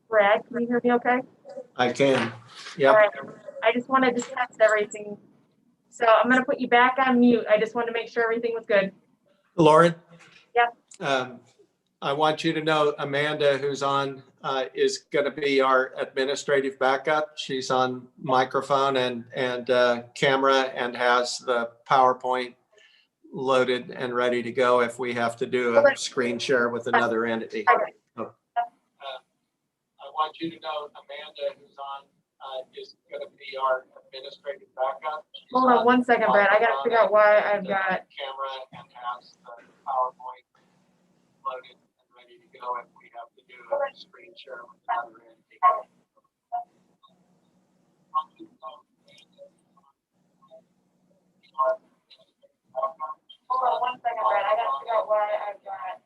Brad, can you hear me okay? I can. All Yep. right. I just wanted to test everything. So I'm going to put you back on mute. I just wanted to make sure everything was good. Lauren? Yep. I want you to know Amanda, who's on, is going to be our administrative backup. She's on microphone and camera and has the PowerPoint loaded and ready to go if we have to do a screen share with another entity. Okay. I want you to know Amanda, who's on, is going to be our administrative backup. She's Hold on one second, Brad. I got to figure out why I've got camera and has the PowerPoint loaded and ready to go if we have to do a screen share with another entity. Hold on one second, Brad. I got to figure out why I've got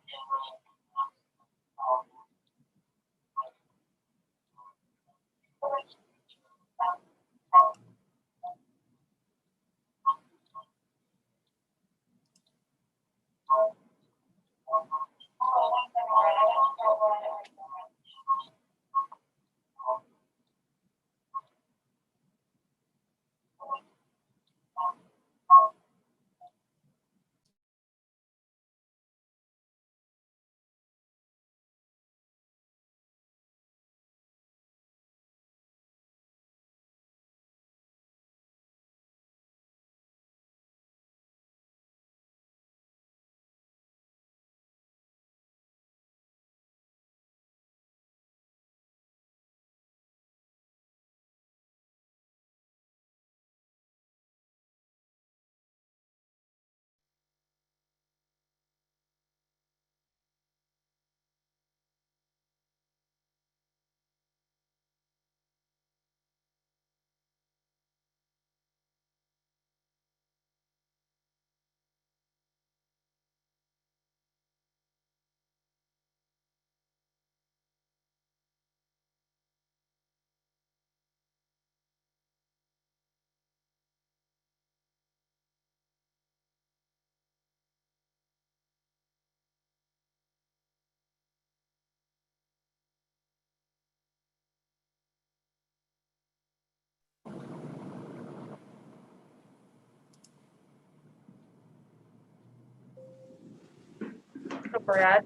Brad.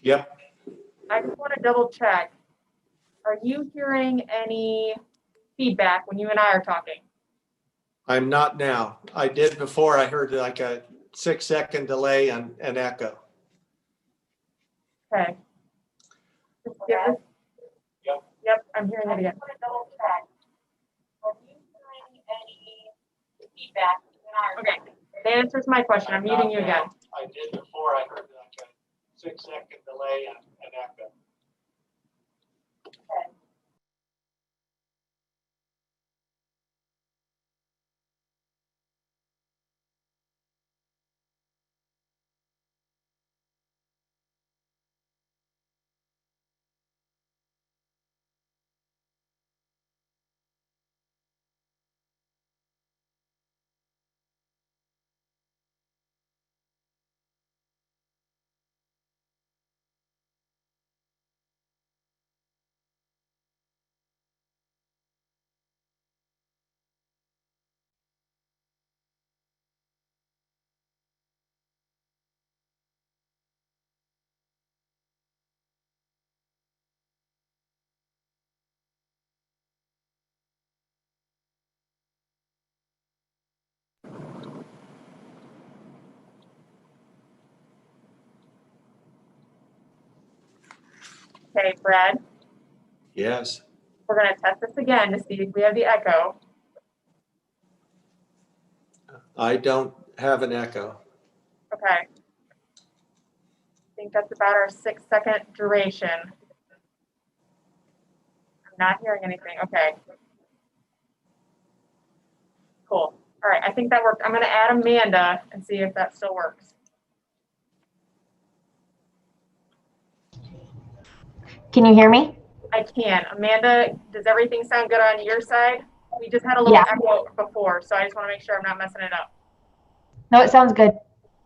Yep. I just want to double check. Are you hearing any feedback when you and I are talking? I'm not now. I did before. I heard like a 6-second delay and an echo. Okay. Yep. Yep, I'm hearing it again. I want to double check. Are you hearing any feedback when you and I are talking? Okay. The answer is my question. I'm muting you again. I did before. I heard like a 6-second delay and an echo. Okay. Okay, Brad, Yes. we're going to test this again to see if we have the echo. I don't have an echo. Okay. I think that's about our 6-second duration. I'm not hearing anything. Okay. Cool. All right, I think that worked. I'm going to add Amanda and see if that still works. Can you hear me? I can. Amanda, does everything sound good on your side? We just had a little echo before, so I just want to make sure I'm not messing it up. No, it sounds good.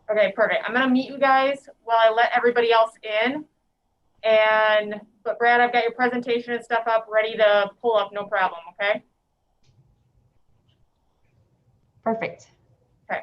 Okay, perfect. I'm going to mute you guys while I let everybody else in. But Brad, I've got your presentation and stuff up, ready to pull up, no problem, okay? Perfect. Okay.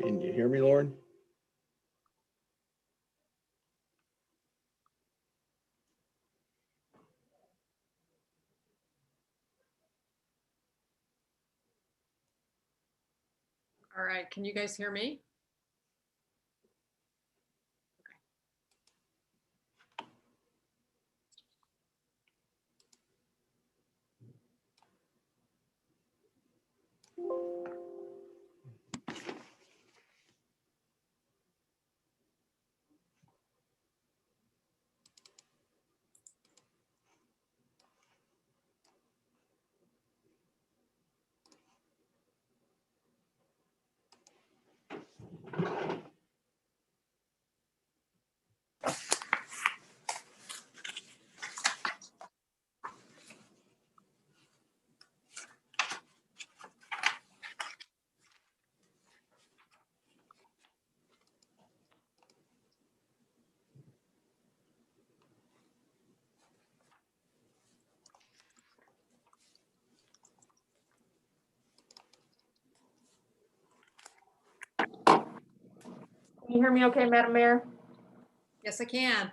Can you hear me, Lauren? All right, can you guys hear me? Can you hear me okay, Madam Mayor? Yes, I can.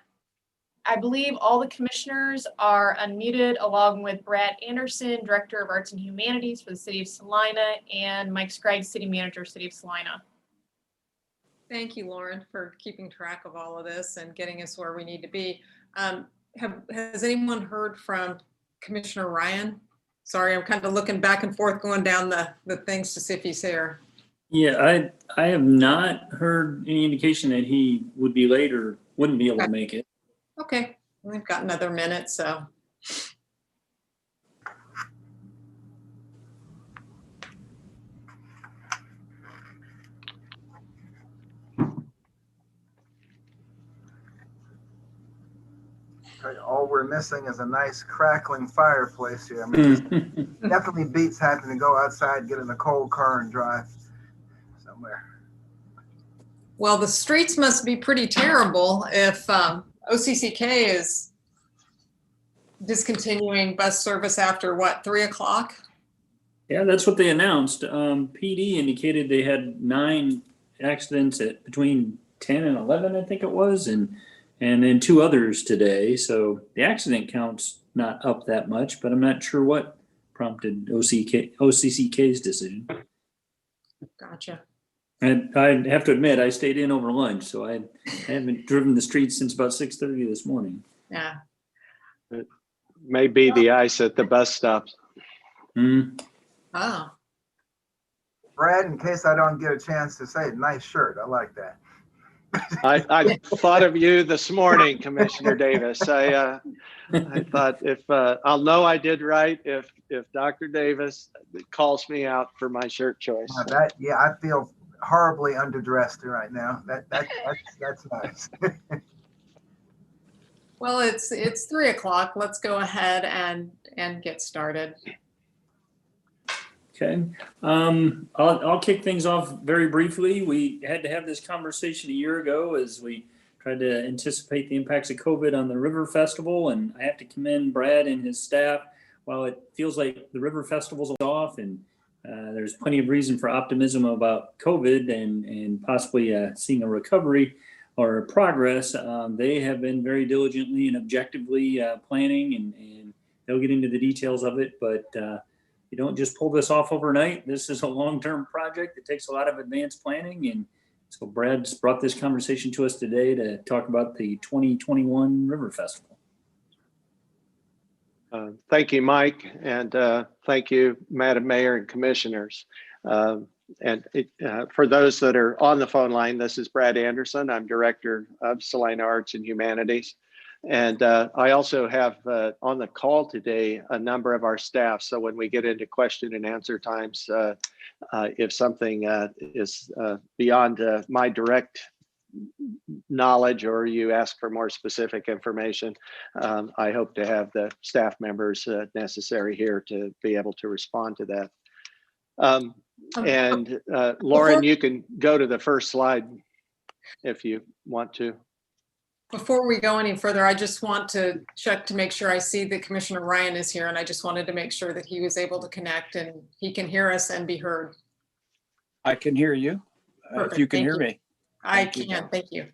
I believe all the commissioners are unmuted, along with Brad Anderson, Director of Arts and Humanities for the City of Salina, and Mike Scraggs, City Manager, City of Salina. Thank you, Lauren, for keeping track of all of this and getting us where we need to be. Has anyone heard from Commissioner Ryan? Sorry, I'm kind of looking back and forth, going down the things to see if he's here. Yeah, I have not heard any indication that he would be late or wouldn't be able to make it. Okay, we've got another minute, so. All we're missing is a nice crackling fireplace here. I mean, it definitely beats having to go outside, get in a cold car and drive somewhere. Well, the streets must be pretty terrible if OCCK is discontinuing bus service after what, 3 o'clock? Yeah, that's what they announced. PD indicated they had 9 accidents at between 10 and 11, I think it was, and then 2 others today. So the accident count's not up that much, but I'm not sure what prompted OCCK's decision. Gotcha. And I have to admit, I stayed in over lunch, so I haven't driven the streets since about 6:30 this morning. Yeah. Maybe the ice at the bus stops. Oh, Brad, in case I don't get a chance to say it, nice shirt. I like that. I thought of you this morning, Commissioner Davis. I thought if I'll know I did right if Dr. Davis calls me out for my shirt choice. Yeah, I feel horribly underdressed right now. That's nice. well, it's 3 o'clock. Let's go ahead and get started. Okay, I'll kick things off very briefly. We had to have this conversation a year ago as we tried to anticipate the impacts of COVID on the River Festival, and I have to commend Brad and his staff. While it feels like the River Festival's off and there's plenty of reason for optimism about COVID and possibly seeing a recovery or progress, they have been very diligently and objectively planning, and they'll get into the details of it, but you don't just pull this off overnight. This is a long-term project. It takes a lot of advanced planning. And so Brad's brought this conversation to us today to talk about the 2021 River Festival. Thank you, Mike. And thank you, Madam Mayor and Commissioners. For those that are on the phone line, this is Brad Anderson. I'm Director of Salina Arts and Humanities. And I also have on the call today a number of our staff. So when we get into question and answer times, if something is beyond my direct knowledge or you ask for more specific information, I hope to have the staff members necessary here to be able to respond to that. Lauren, you can go to the first slide if you want to. Before we go any further, I just want to check to make sure I see that Commissioner Ryan is here, and I just wanted to make sure that he was able to connect and he can hear us and be heard. I can hear you. If you can hear me. I can, thank you.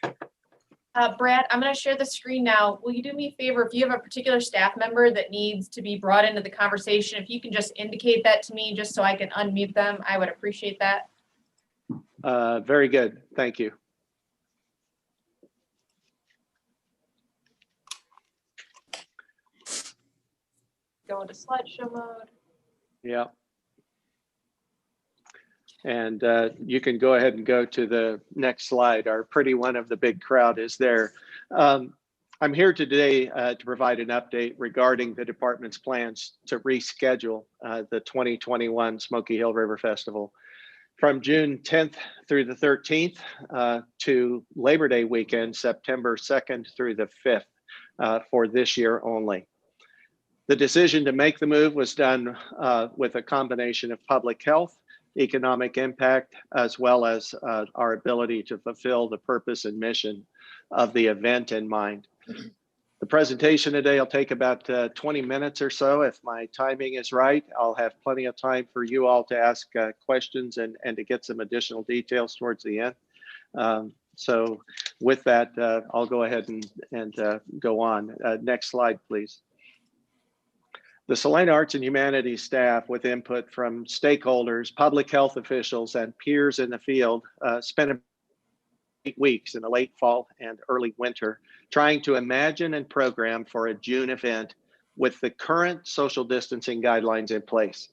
Brad, I'm going to share the screen now. Will you do me a favor? If you have a particular staff member that needs to be brought into the conversation, if you can just indicate that to me just so I can unmute them, I would appreciate that. Very good. Thank you. Go into slideshow mode. Yeah. And you can go ahead and go to the next slide. Our pretty one of the big crowd is there. I'm here today to provide an update regarding the department's plans to reschedule the 2021 Smoky Hill River Festival from June 10th through the 13th to Labor Day weekend, September 2nd through the 5th for this year only. The decision to make the move was done with a combination of public health, economic impact, as well as our ability to fulfill the purpose and mission of the event in mind. The presentation today will take about 20 minutes or so. If my timing is right, I'll have plenty of time for you all to ask questions and to get some additional details towards the end. So with that, I'll go ahead and go on. Next slide, please. The Salina Arts and Humanities staff, with input from stakeholders, public health officials, and peers in the field, spent 8 weeks in the late fall and early winter trying to imagine and program for a June event with the current social distancing guidelines in place.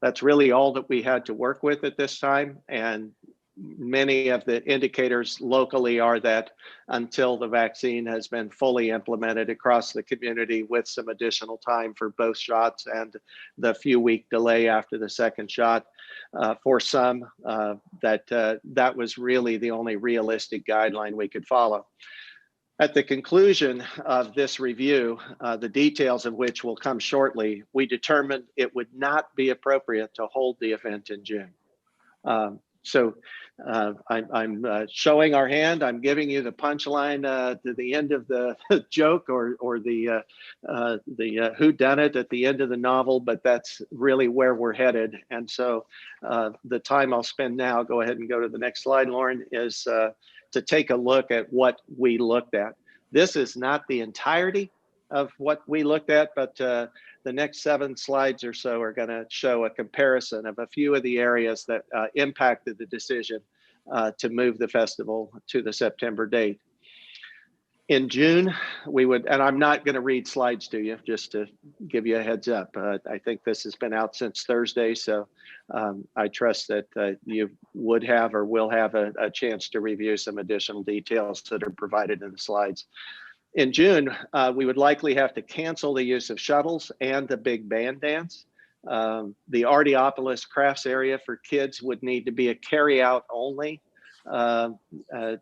That's really all that we had to work with at this time, and many of the indicators locally are that until the vaccine has been fully implemented across the community with some additional time for both shots and the few week delay after the second shot, for some, that was really the only realistic guideline we could follow. At the conclusion of this review, the details of which will come shortly, we determined it would not be appropriate to hold the event in June. So I'm showing our hand. I'm giving you the punchline to the end of the joke, or the whodunit at the end of the novel, but that's really where we're headed. And so the time I'll spend now, go ahead and go to the next slide, Lauren, is to take a look at what we looked at. This is not the entirety of what we looked at, but the next 7 slides or so are going to show a comparison of a few of the areas that impacted the decision to move the festival to the September date. In June, we would, and I'm not going to read slides to you, just to give you a heads up. I think this has been out since Thursday, so I trust that you would have or will have a chance to review some additional details that are provided in the slides. In June, we would likely have to cancel the use of shuttles and the big band dance. The Artiopolis crafts area for kids would need to be a carry-out only,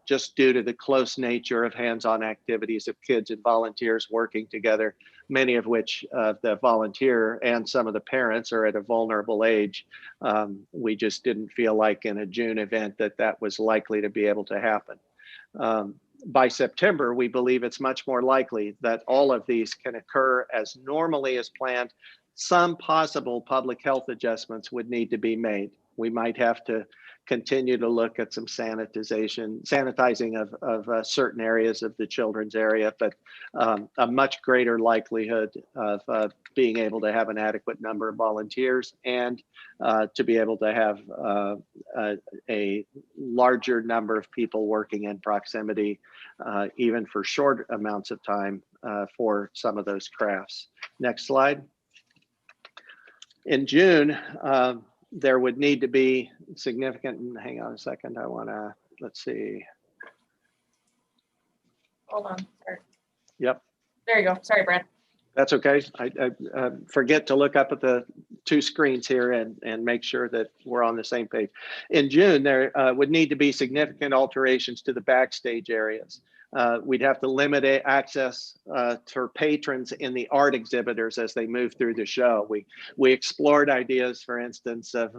just due to the close nature of hands-on activities of kids and volunteers working together, many of which the volunteer and some of the parents are at a vulnerable age. We just didn't feel like in a June event that was likely to be able to happen. By September, we believe it's much more likely that all of these can occur as normally as planned. Some possible public health adjustments would need to be made. We might have to continue to look at some sanitizing of certain areas of the children's area, but a much greater likelihood of being able to have an adequate number of volunteers and to be able to have a larger number of people working in proximity, even for short amounts of time for some of those crafts. Next slide. In June, there would need to be significant, hang on a second, I want to, let's see. Hold on. Sorry. Yep. There you go. Sorry, Brad. That's okay. I forget to look up at the 2 screens here and make sure that we're on the same page. In June, there would need to be significant alterations to the backstage areas. We'd have to limit access for patrons in the art exhibitors as they move through the show. We explored ideas, for instance, of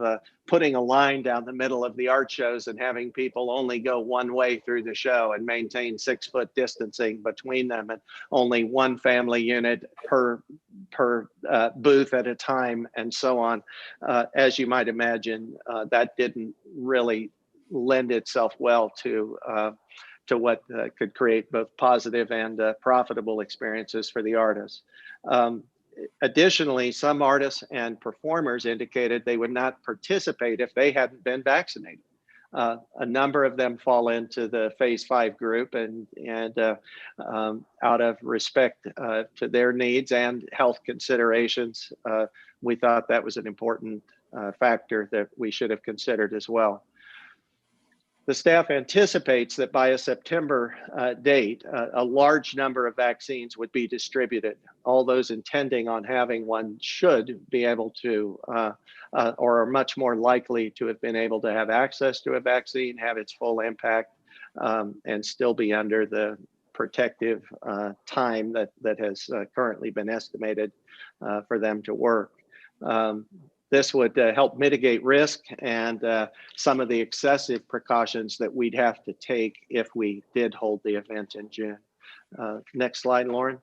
putting a line down the middle of the art shows and having people only go one way through the show and maintain 6-foot distancing between them, and only one family unit per booth at a time, and so on. As you might imagine, that didn't really lend itself well to what could create both positive and profitable experiences for the artists. Additionally, some artists and performers indicated they would not participate if they hadn't been vaccinated. A number of them fall into the phase 5 group, and out of respect to their needs and health considerations, we thought that was an important factor that we should have considered as well. The staff anticipates that by a September date, a large number of vaccines would be distributed. All those intending on having one should be able to, or are much more likely to have been able to have access to a vaccine, have its full impact, and still be under the protective time that has currently been estimated for them to work. This would help mitigate risk and some of the excessive precautions that we'd have to take if we did hold the event in June. Next slide, Lauren.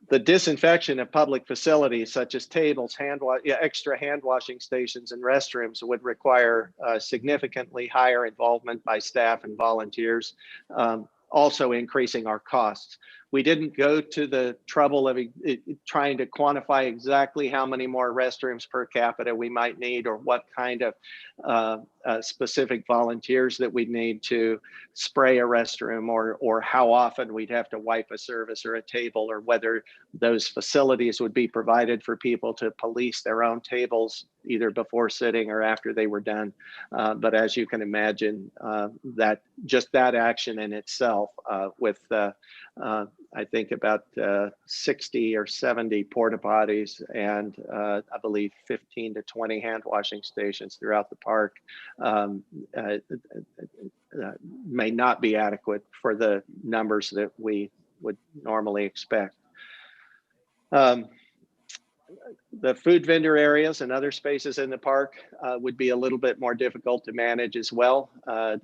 The disinfection of public facilities such as tables, extra hand washing stations and restrooms would require significantly higher involvement by staff and volunteers, also increasing our costs. We didn't go to the trouble of trying to quantify exactly how many more restrooms per capita we might need, or what kind of specific volunteers that we'd need to spray a restroom, or how often we'd have to wipe a service or a table, or whether those facilities would be provided for people to police their own tables either before sitting or after they were done. But as you can imagine, that action in itself, with I think about 60 or 70 porta potties and I believe 15 to 20 hand washing stations throughout the park, may not be adequate for the numbers that we would normally expect. The food vendor areas and other spaces in the park would be a little bit more difficult to manage as well.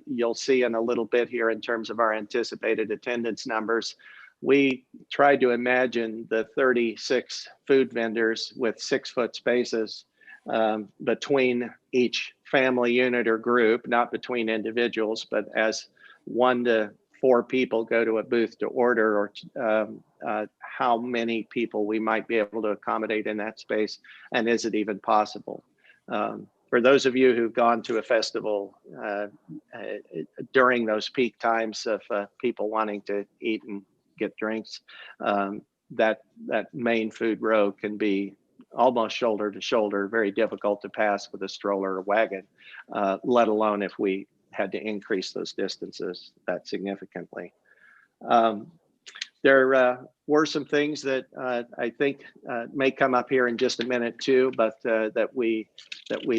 You'll see in a little bit here in terms of our anticipated attendance numbers. We tried to imagine the 36 food vendors with 6-foot spaces between each family unit or group, not between individuals, but as 1 to 4 people go to a booth to order, or how many people we might be able to accommodate in that space, and is it even possible? For those of you who've gone to a festival during those peak times of people wanting to eat and get drinks, that main food row can be almost shoulder to shoulder, very difficult to pass with a stroller or wagon, let alone if we had to increase those distances that significantly. There were some things that I think may come up here in just a minute too, but that we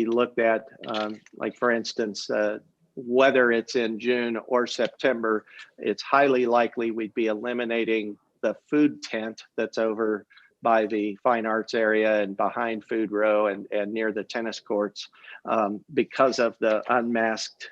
looked at, like for instance, whether it's in June or September, it's highly likely we'd be eliminating the food tent that's over by the fine arts area and behind food row and near the tennis courts, because of the unmasked,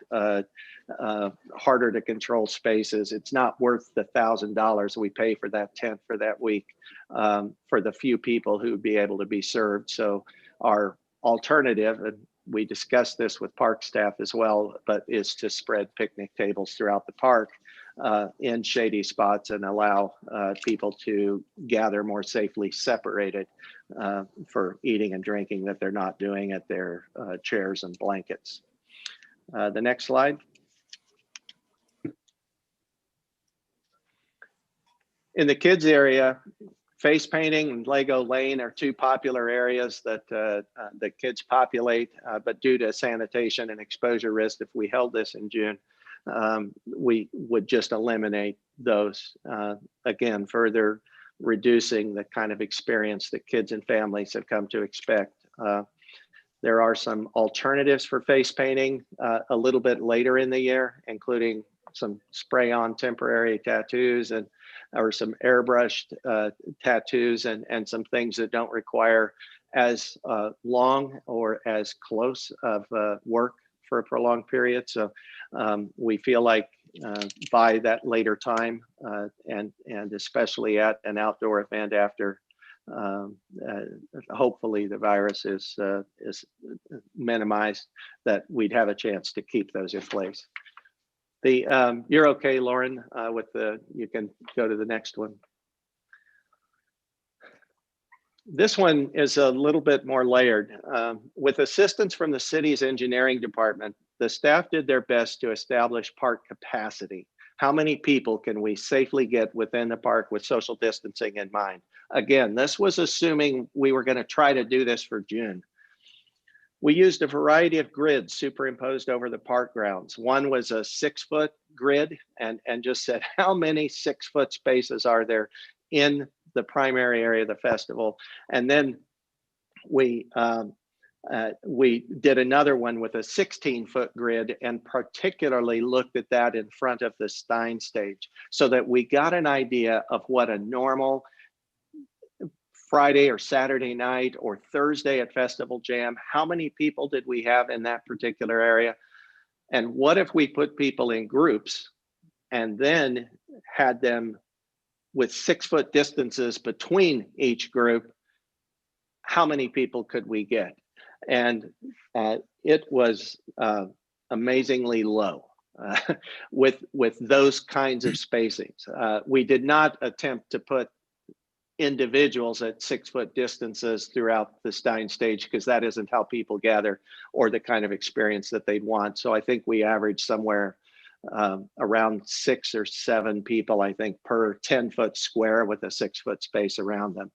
harder to control spaces. It's not worth the $1,000 we pay for that tent for that week, for the few people who would be able to be served. So our alternative, and we discussed this with park staff as well, but is to spread picnic tables throughout the park in shady spots and allow people to gather more safely separated for eating and drinking that they're not doing at their chairs and blankets. The next slide. In the kids area, face painting and Lego Lane are 2 popular areas that the kids populate, but due to sanitation and exposure risk, if we held this in June, we would just eliminate those, again, further reducing the kind of experience that kids and families have come to expect. There are some alternatives for face painting a little bit later in the year, including some spray-on temporary tattoos or some airbrushed tattoos and some things that don't require as long or as close of work for a prolonged period. So we feel like by that later time, and especially at an outdoor event after, hopefully the virus is minimized, that we'd have a chance to keep those in place. You're okay, Lauren, with you can go to the next one. This one is a little bit more layered. With assistance from the city's engineering department, the staff did their best to establish park capacity. How many people can we safely get within the park with social distancing in mind? Again, this was assuming we were going to try to do this for June. We used a variety of grids superimposed over the park grounds. One was a 6-foot grid and just said, how many 6-foot spaces are there in the primary area of the festival? And then we did another one with a 16-foot grid and particularly looked at that in front of the Stein stage so that we got an idea of what a normal Friday or Saturday night or Thursday at Festival Jam, how many people did we have in that particular area? And what if we put people in groups and then had them with 6-foot distances between each group, how many people could we get? And it was amazingly low with those kinds of spacings. We did not attempt to put individuals at 6-foot distances throughout the Stein stage because that isn't how people gather or the kind of experience that they'd want. So I think we averaged somewhere around 6 or 7 people, I think, per 10-foot square with a 6-foot space around them.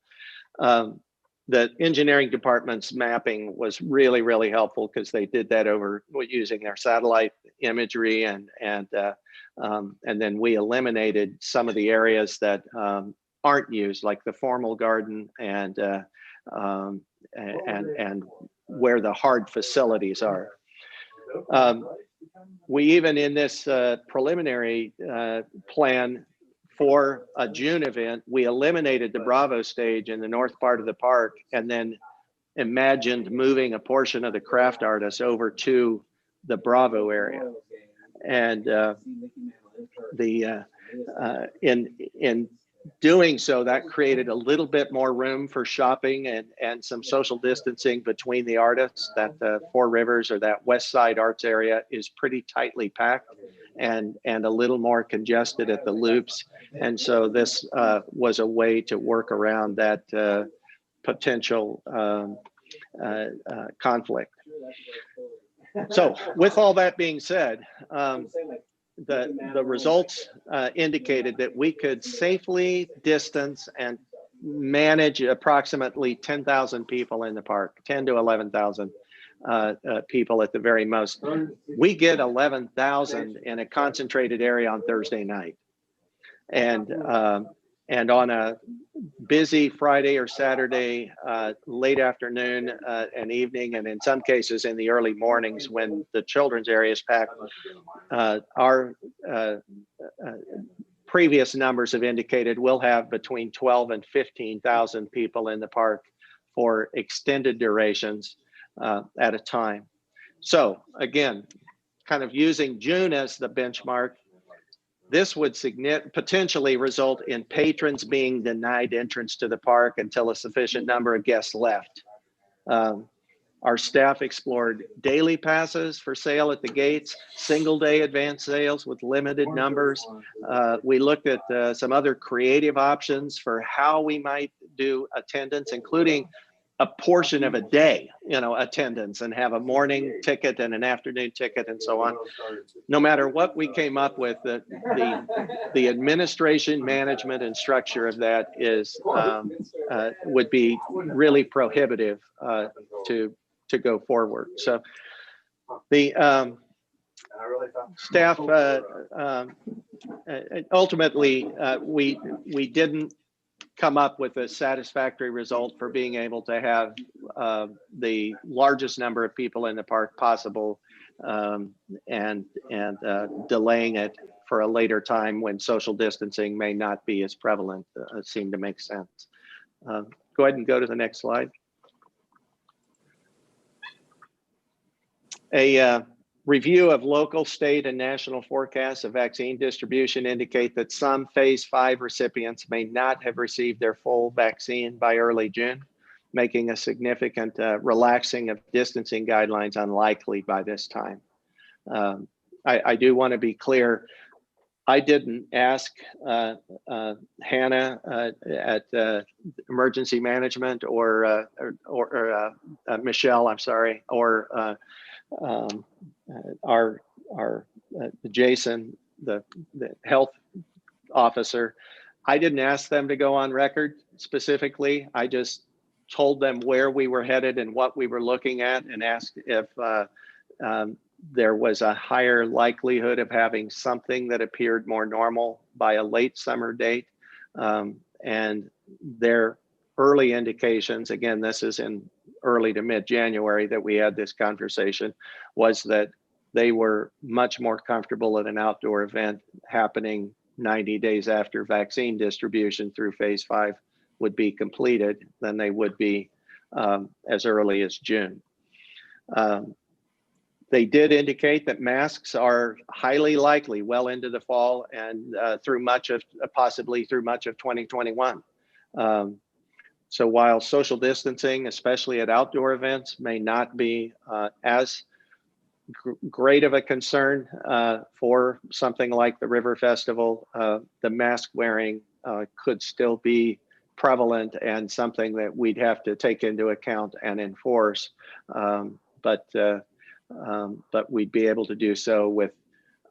The engineering department's mapping was really, really helpful because they did that over using their satellite imagery, and then we eliminated some of the areas that aren't used, like the formal garden and where the hard facilities are. We even in this preliminary plan for a June event, we eliminated the Bravo stage in the north part of the park and then imagined moving a portion of the craft artists over to the Bravo area. And in doing so, that created a little bit more room for shopping and some social distancing between the artists. That the Four Rivers or that West Side Arts area is pretty tightly packed and a little more congested at the loops. And so this was a way to work around that potential conflict. So with all that being said, the results indicated that we could safely distance and manage approximately 10,000 people in the park, 10 to 11,000 people at the very most. We get 11,000 in a concentrated area on Thursday night. And on a busy Friday or Saturday, late afternoon and evening, and in some cases in the early mornings when the children's area is packed, our previous numbers have indicated we'll have between 12 and 15,000 people in the park for extended durations at a time. So again, kind of using June as the benchmark, this would potentially result in patrons being denied entrance to the park until a sufficient number of guests left. Our staff explored daily passes for sale at the gates, single day advance sales with limited numbers. We looked at some other creative options for how we might do attendance, including a portion of a day, attendance, and have a morning ticket and an afternoon ticket and so on. No matter what we came up with, the administration, management, and structure of that would be really prohibitive to go forward. So the staff ultimately we didn't come up with a satisfactory result for being able to have the largest number of people in the park possible, and delaying it for a later time when social distancing may not be as prevalent seemed to make sense. Go ahead and go to the next slide. A review of local, state, and national forecasts of vaccine distribution indicate that some phase 5 recipients may not have received their full vaccine by early June, making a significant relaxing of distancing guidelines unlikely by this time. I do want to be clear, I didn't ask Hannah at emergency management or Michelle, I'm sorry, or our Jason, the health officer. I didn't ask them to go on record specifically. I just told them where we were headed and what we were looking at, and asked if there was a higher likelihood of having something that appeared more normal by a late summer date. And their early indications, again, this is in early to mid-January that we had this conversation, was that they were much more comfortable at an outdoor event happening 90 days after vaccine distribution through phase 5 would be completed than they would be as early as June. They did indicate that masks are highly likely well into the fall and possibly through much of 2021. So while social distancing, especially at outdoor events, may not be as great of a concern for something like the River Festival, the mask wearing could still be prevalent and something that we'd have to take into account and enforce. But we'd be able to do so with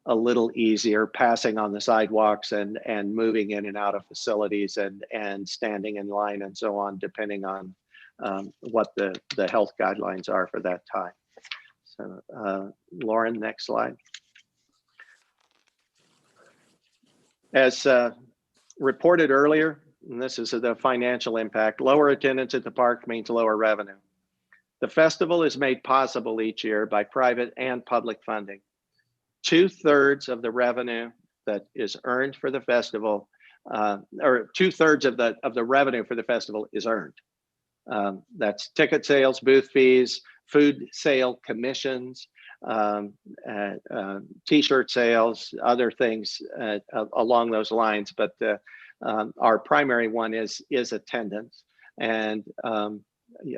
a little easier passing on the sidewalks and moving in and out of facilities and standing in line and so on, depending on what the health guidelines are for that time. So Lauren, next slide. As reported earlier, and this is the financial impact, lower attendance at the park means lower revenue. The festival is made possible each year by private and public funding. 2/3 of the revenue that is earned for the festival, or 2/3 of the revenue for the festival is earned. That's ticket sales, booth fees, food sale commissions, t-shirt sales, other things along those lines. But our primary one is attendance, and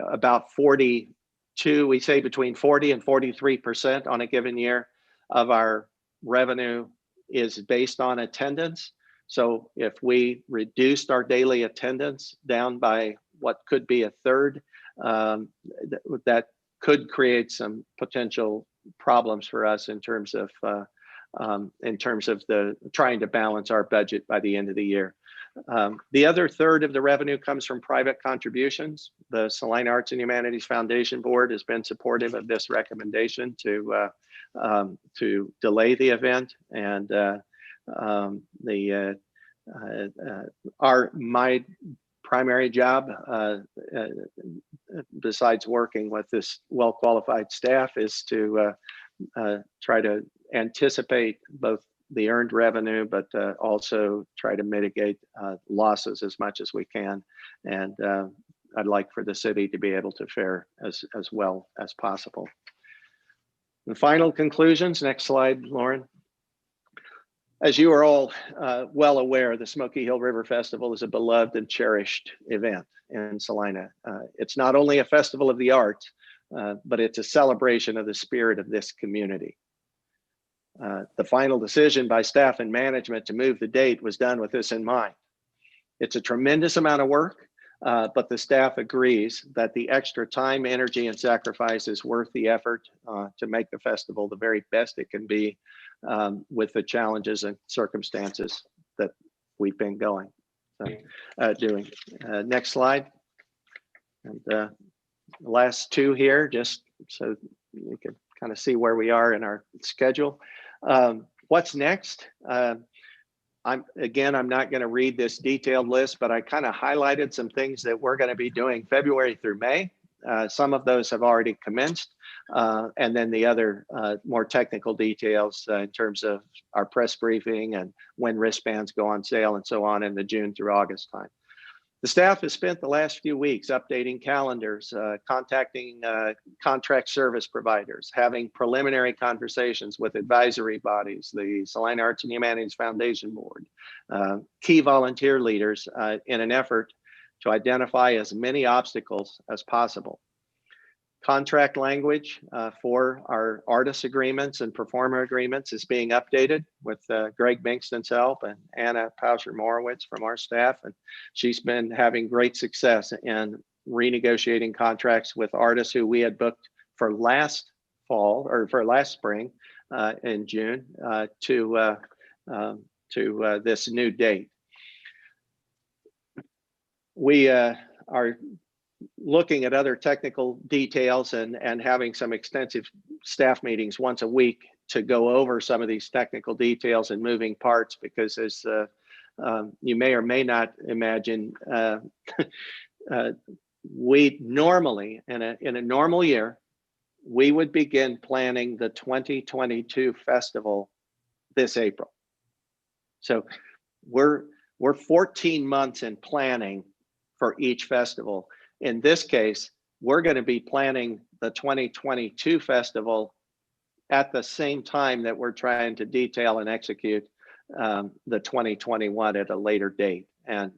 about 42, we say between 40 and 43% on a given year of our revenue is based on attendance. So if we reduced our daily attendance down by what could be a third, that could create some potential problems for us in terms of the trying to balance our budget by the end of the year. The other third of the revenue comes from private contributions. The Salina Arts and Humanities Foundation Board has been supportive of this recommendation to delay the event, and my primary job, besides working with this well-qualified staff, is to try to anticipate both the earned revenue, but also try to mitigate losses as much as we can. And I'd like for the city to be able to fare as well as possible. The final conclusions, next slide, Lauren. As you are all well aware, the Smoky Hill River Festival is a beloved and cherished event in Salina. It's not only a festival of the arts, but it's a celebration of the spirit of this community. The final decision by staff and management to move the date was done with this in mind. It's a tremendous amount of work, but the staff agrees that the extra time, energy, and sacrifice is worth the effort to make the festival the very best it can be with the challenges and circumstances that we've been doing. Next slide. And the last two here, just so you can kind of see where we are in our schedule. What's next? I'm not going to read this detailed list, but I kind of highlighted some things that we're going to be doing February through May. Some of those have already commenced, and then the other more technical details in terms of our press briefing and when wristbands go on sale and so on in the June through August time. The staff has spent the last few weeks updating calendars, contacting contract service providers, having preliminary conversations with advisory bodies, the Salina Arts and Humanities Foundation Board, key volunteer leaders in an effort to identify as many obstacles as possible. Contract language for our artist agreements and performer agreements is being updated with Greg Bingston's help and Anna Pauscher-Morowitz from our staff. And she's been having great success in renegotiating contracts with artists who we had booked for last fall or for last spring in June to this new date. We are looking at other technical details and having some extensive staff meetings once a week to go over some of these technical details and moving parts, because as you may or may not imagine, we normally, in a normal year, we would begin planning the 2022 festival this April. So we're 14 months in planning for each festival. In this case, we're going to be planning the 2022 festival at the same time that we're trying to detail and execute the 2021 at a later date. And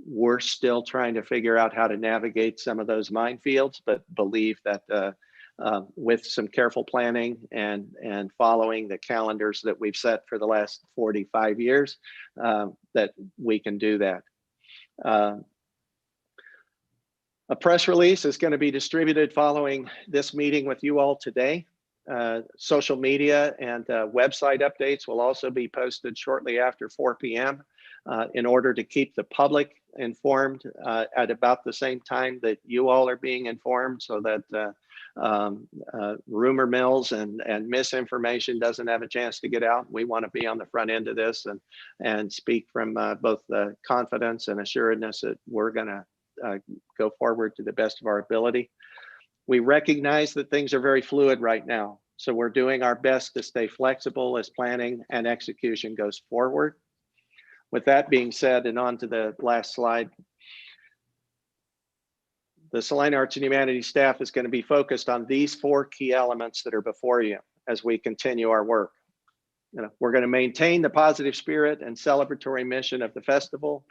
we're still trying to figure out how to navigate some of those minefields, but believe that with some careful planning and following the calendars that we've set for the last 45 years, that we can do that. A press release is going to be distributed following this meeting with you all today. Social media and website updates will also be posted shortly after 4 p.m. In order to keep the public informed at about the same time that you all are being informed, so that rumor mills and misinformation doesn't have a chance to get out. We want to be on the front end of this and speak from both the confidence and assuredness that we're going to go forward to the best of our ability. We recognize that things are very fluid right now, so we're doing our best to stay flexible as planning and execution goes forward. With that being said, and on to the last slide, the Salina Arts and Humanities staff is going to be focused on these 4 key elements that are before you as we continue our work. We're going to maintain the positive spirit and celebratory mission of the festival.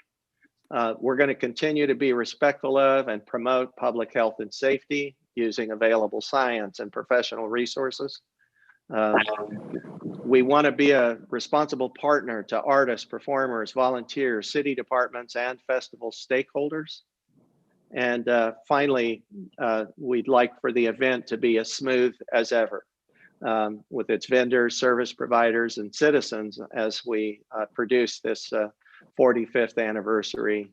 We're going to continue to be respectful of and promote public health and safety using available science and professional resources. We want to be a responsible partner to artists, performers, volunteers, city departments, and festival stakeholders. And finally, we'd like for the event to be as smooth as ever with its vendors, service providers, and citizens as we produce this 45th anniversary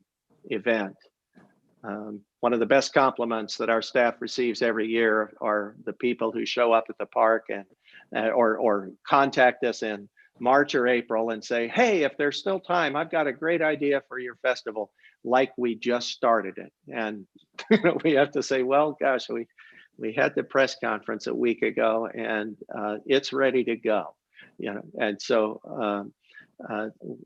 event. One of the best compliments that our staff receives every year are the people who show up at the park and or contact us in March or April and say, hey, if there's still time, I've got a great idea for your festival, like we just started it. And we have to say, well, gosh, we had the press conference a week ago and it's ready to go. And so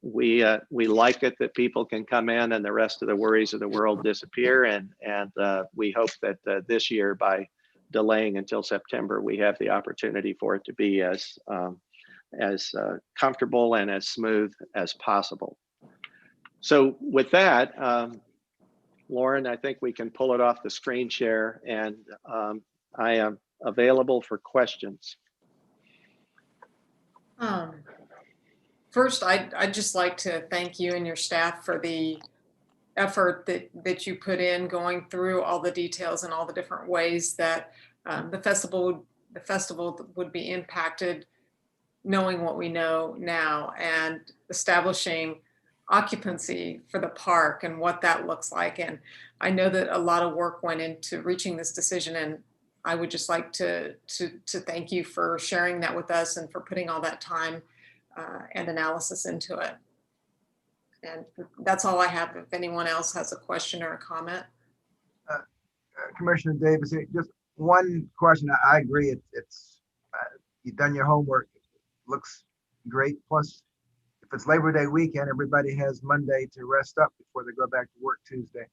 we like it that people can come in and the rest of the worries of the world disappear. And we hope that this year, by delaying until September, we have the opportunity for it to be as comfortable and as smooth as possible. So with that, Lauren, I think we can pull it off the screen share, and I am available for questions. First, I'd just like to thank you and your staff for the effort that you put in going through all the details and all the different ways that the festival would be impacted, knowing what we know now, and establishing occupancy for the park and what that looks like. And I know that a lot of work went into reaching this decision, and I would just like to thank you for sharing that with us and for putting all that time and analysis into it. And that's all I have. If anyone else has a question or a comment. Commissioner Davis, just one question. I agree. It's you've done your homework. It looks great. Plus, if it's Labor Day weekend, everybody has Monday to rest up before they go back to work Tuesday.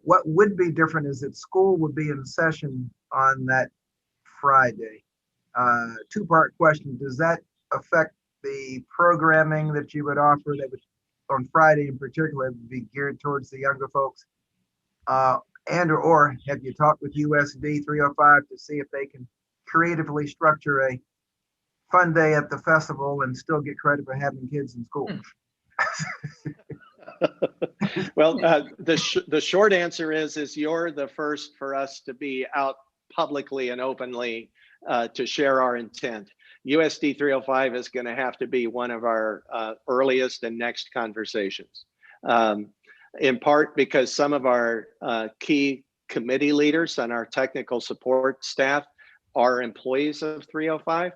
What would be different is that school would be in session on that Friday. Two-part question. Does that affect the programming that you would offer that would, on Friday in particular, would be geared towards the younger folks? Or have you talked with USD 305 to see if they can creatively structure a fun day at the festival and still get credit for having kids in school? Well, the short answer is you're the first for us to be out publicly and openly to share our intent. USD 305 is going to have to be one of our earliest and next conversations, in part because some of our key committee leaders and our technical support staff are employees of 305.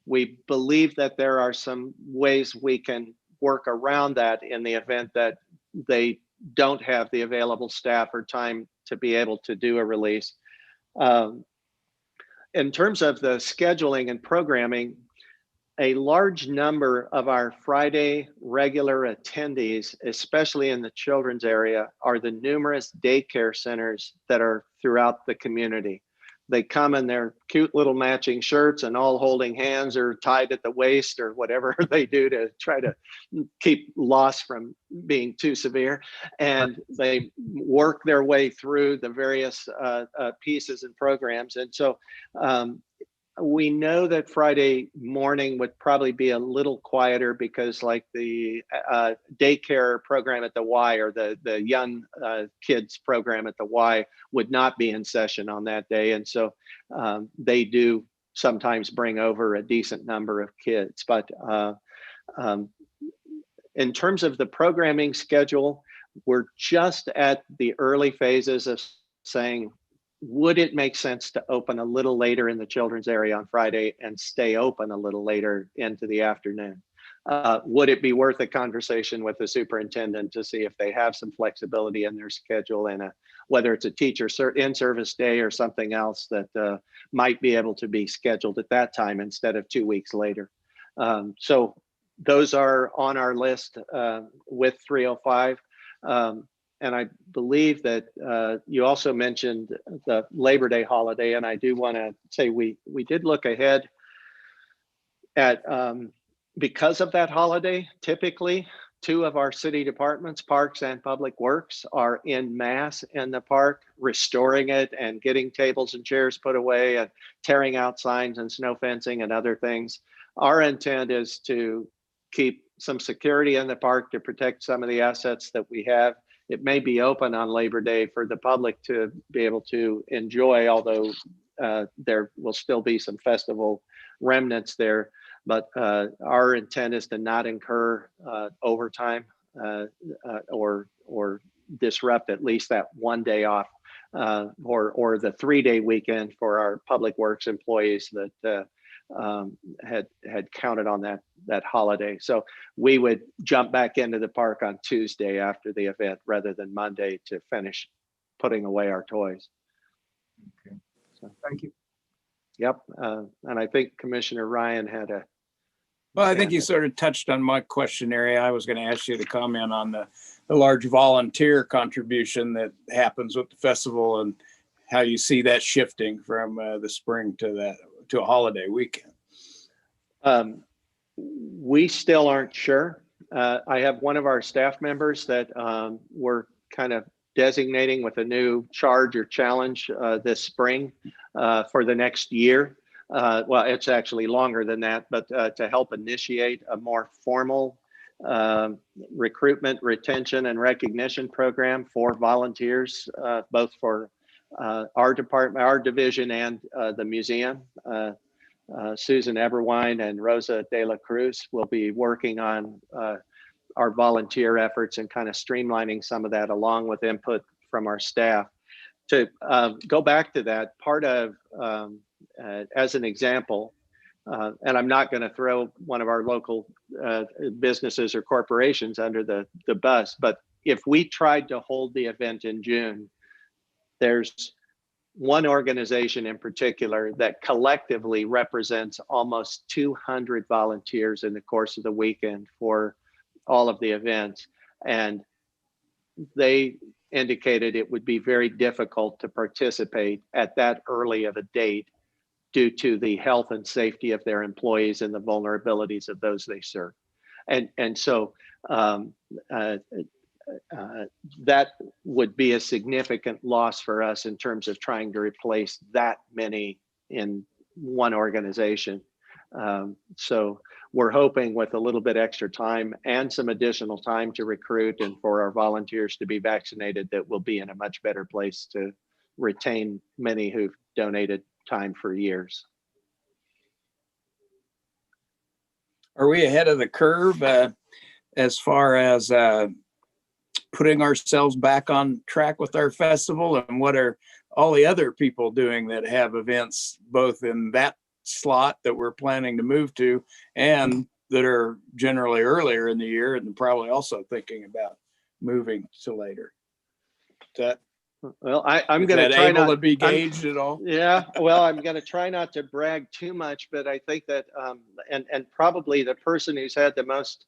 We believe that there are some ways we can work around that in the event that they don't have the available staff or time to be able to do a release. In terms of the scheduling and programming, a large number of our Friday regular attendees, especially in the children's area, are the numerous daycare centers that are throughout the community. they come in their cute little matching shirts and all holding hands or tied at the waist or whatever they do to try to keep loss from being too severe. And they work their way through the various pieces and programs. And so we know that Friday morning would probably be a little quieter because like the daycare program at the Y or the young kids program at the Y would not be in session on that day. And so they do sometimes bring over a decent number of kids. But in terms of the programming schedule, we're just at the early phases of saying, would it make sense to open a little later in the children's area on Friday and stay open a little later into the afternoon? Would it be worth a conversation with the superintendent to see if they have some flexibility in their schedule and whether it's a teacher in-service day or something else that might be able to be scheduled at that time instead of 2 weeks later? So those are on our list with 305. And I believe that you also mentioned the Labor Day holiday, and I do want to say we did look ahead at, because of that holiday, typically 2 of our city departments, Parks and Public Works, are en masse in the park, restoring it and getting tables and chairs put away and tearing out signs and snow fencing and other things. Our intent is to keep some security in the park to protect some of the assets that we have. It may be open on Labor Day for the public to be able to enjoy, although there will still be some festival remnants there. But our intent is to not incur overtime or disrupt at least that 1 day off or the 3-day weekend for our Public Works employees that had counted on that holiday. So we would jump back into the park on Tuesday after the event rather than Monday to finish putting away our toys. Okay. So, thank you. Yep. And I think Commissioner Ryan had a. Well, I think you sort of touched on my question area. I was going to ask you to comment on the large volunteer contribution that happens with the festival and how you see that shifting from the spring to a holiday weekend. We still aren't sure. I have one of our staff members that we're kind of designating with a new charge or challenge this spring for the next year. Well, it's actually longer than that, but to help initiate a more formal recruitment, retention, and recognition program for volunteers, both for our department, our division, and the museum. Susan Eberwine and Rosa De La Cruz will be working on our volunteer efforts and kind of streamlining some of that along with input from our staff. To go back to that, part of, as an example, and I'm not going to throw one of our local businesses or corporations under the bus, but if we tried to hold the event in June, there's one organization in particular that collectively represents almost 200 volunteers in the course of the weekend for all of the events. And they indicated it would be very difficult to participate at that early of a date due to the health and safety of their employees and the vulnerabilities of those they serve. And so that would be a significant loss for us in terms of trying to replace that many in one organization. So we're hoping with a little bit extra time and some additional time to recruit and for our volunteers to be vaccinated that we'll be in a much better place to retain many who've donated time for years. Are we ahead of the curve as far as putting ourselves back on track with our festival? And what are all the other people doing that have events both in that slot that we're planning to move to and that are generally earlier in the year and probably also thinking about moving to later? Well, I'm going to try not to be gauged at all. Yeah, well, I'm going to try not to brag too much, but I think that, and probably the person who's had the most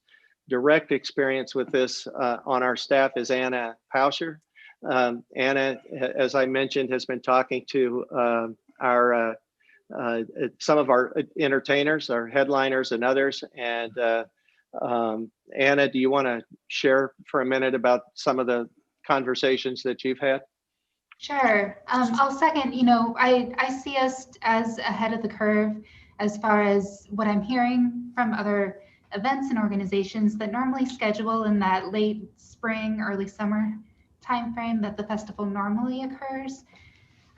direct experience with this on our staff is Anna Pauscher. Anna, as I mentioned, has been talking to some of our entertainers, our headliners and others. And Anna, do you want to share for a minute about some of the conversations that you've had? Sure. I'll second, I see us as ahead of the curve as far as what I'm hearing from other events and organizations that normally schedule in that late spring, early summer timeframe that the festival normally occurs.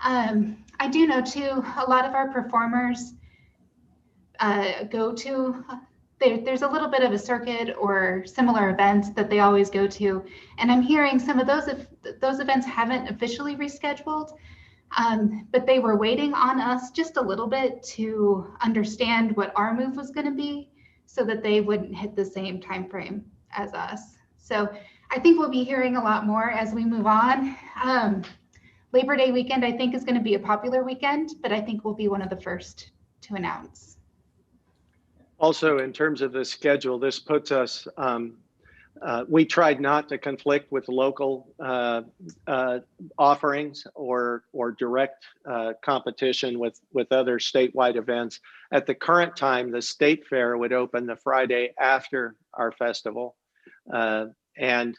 I do know too, a lot of our performers go to, there's a little bit of a circuit or similar events that they always go to. And I'm hearing some of those events haven't officially rescheduled, but they were waiting on us just a little bit to understand what our move was going to be so that they wouldn't hit the same time frame as us. So I think we'll be hearing a lot more as we move on. Labor Day weekend, I think, is going to be a popular weekend, but I think we'll be one of the first to announce. Also, in terms of the schedule, this puts us, we tried not to conflict with local offerings or direct competition with other statewide events. At the current time, the state fair would open the Friday after our festival. And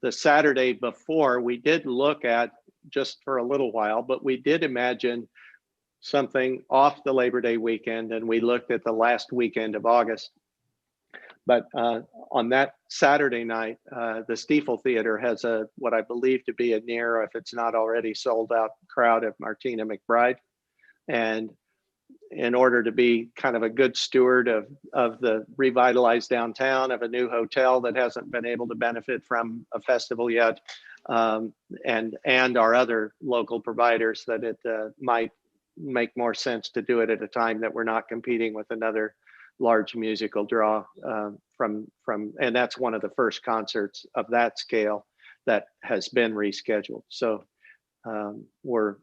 the Saturday before, we did look at, just for a little while, but we did imagine something off the Labor Day weekend, and we looked at the last weekend of August. But on that Saturday night, the Stiefel Theater has what I believe to be a near, if it's not already sold out, crowd of Martina McBride. And in order to be kind of a good steward of the revitalized downtown, of a new hotel that hasn't been able to benefit from a festival yet, and our other local providers, that it might make more sense to do it at a time that we're not competing with another large musical draw and that's one of the first concerts of that scale that has been rescheduled. So we're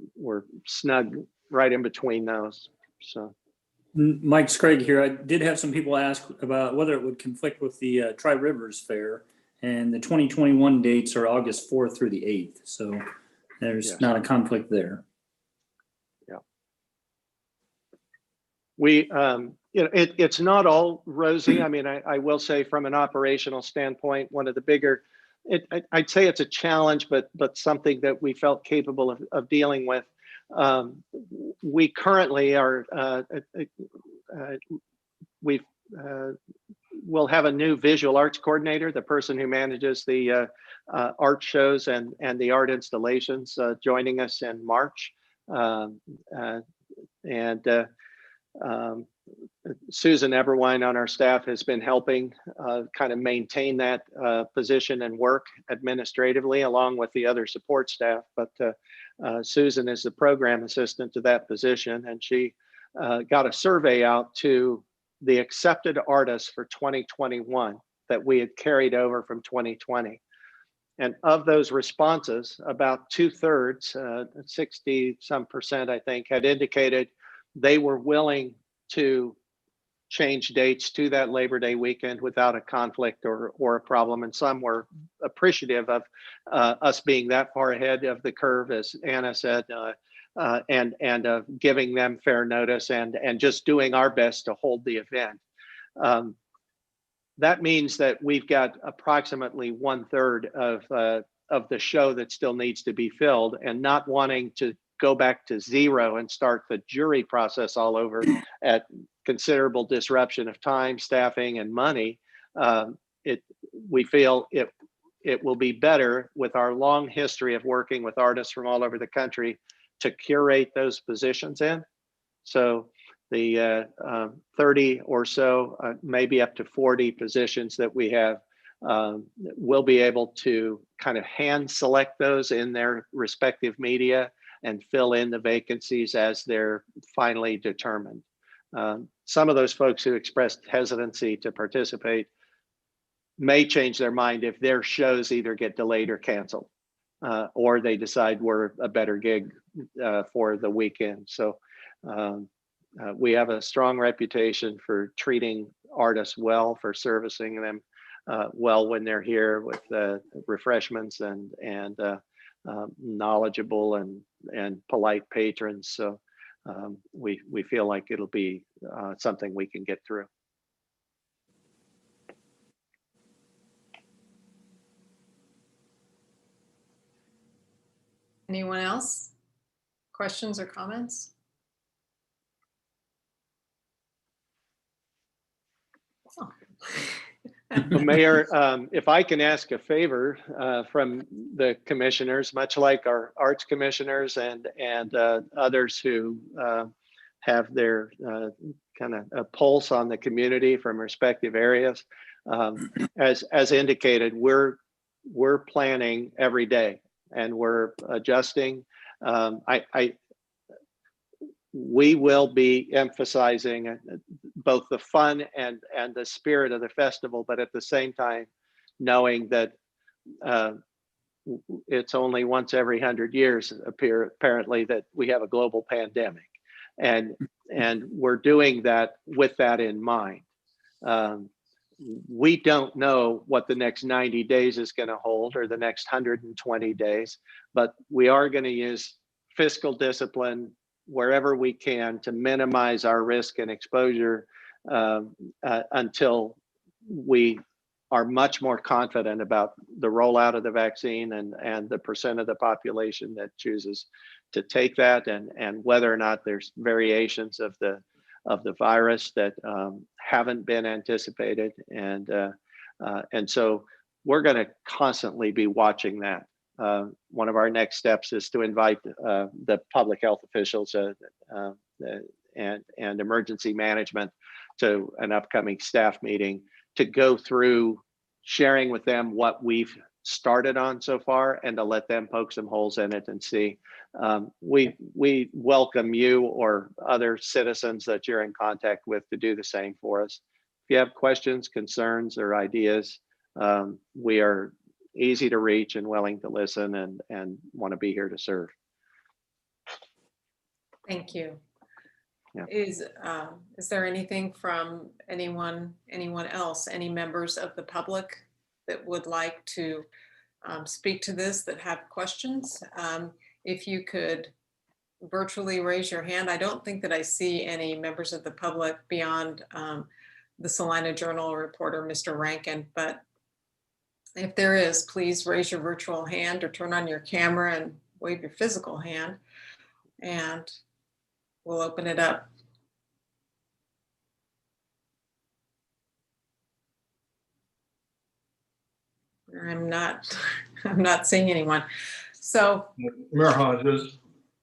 snug right in between those. So Mike Scraig here. I did have some people ask about whether it would conflict with the Tri-Rivers Fair, and the 2021 dates are August 4th through the 8th. So there's not a conflict there. We, it's not all rosy. I mean, I will say from an operational standpoint, one of the bigger, I'd say it's a challenge, but something that we felt capable of dealing with. We currently are, we'll have a new visual arts coordinator, the person who manages the art shows and the art installations, joining us in March. Susan Everwine on our staff has been helping kind of maintain that position and work administratively along with the other support staff. But Susan is the program assistant to that position, and she got a survey out to the accepted artists for 2021 that we had carried over from 2020. And of those responses, about 2/3, 60-some%, I think, had indicated they were willing to change dates to that Labor Day weekend without a conflict or a problem. And some were appreciative of us being that far ahead of the curve, as Anna said, and giving them fair notice and just doing our best to hold the event. That means that we've got approximately 1/3 of the show that still needs to be filled, and not wanting to go back to zero and start the jury process all over at considerable disruption of time, staffing, and money. We feel it will be better with our long history of working with artists from all over the country to curate those positions in. So the 30 or so, maybe up to 40 positions that we have, we'll be able to kind of hand select those in their respective media and fill in the vacancies as they're finally determined. Some of those folks who expressed hesitancy to participate may change their mind if their shows either get delayed or canceled, or they decide we're a better gig for the weekend. So we have a strong reputation for treating artists well, for servicing them well when they're here with refreshments and knowledgeable and polite patrons. So we feel like it'll be something we can get through. Anyone else? Questions or comments? Oh. Well, Mayor, if I can ask a favor from the commissioners, much like our arts commissioners and others who have their kind of a pulse on the community from respective areas, as indicated, we're planning every day and we're adjusting. We will be emphasizing both the fun and the spirit of the festival, but at the same time, knowing that it's only once every 100 years, apparently, that we have a global pandemic, and we're doing that with that in mind. We don't know what the next 90 days is going to hold, or the next 120 days, but we are going to use fiscal discipline wherever we can to minimize our risk and exposure until we are much more confident about the rollout of the vaccine and the percent of the population that chooses to take that, and whether or not there's variations of the virus that haven't been anticipated. And so we're going to constantly be watching that. One of our next steps is to invite the public health officials and emergency management to an upcoming staff meeting to go through sharing with them what we've started on so far, and to let them poke some holes in it and see. We welcome you or other citizens that you're in contact with to do the same for us. If you have questions, concerns, or ideas, we are easy to reach and willing to listen, and want to be here to serve. Thank you. Yeah. Is there anything from anyone else, any members of the public that would like to speak to this, that have questions? If you could virtually raise your hand. I don't think that I see any members of the public beyond the Salina Journal reporter, Mr. Rankin, but if there is, please raise your virtual hand or turn on your camera and wave your physical hand, and we'll open it up. I'm not seeing anyone. So, Mayor Hodges,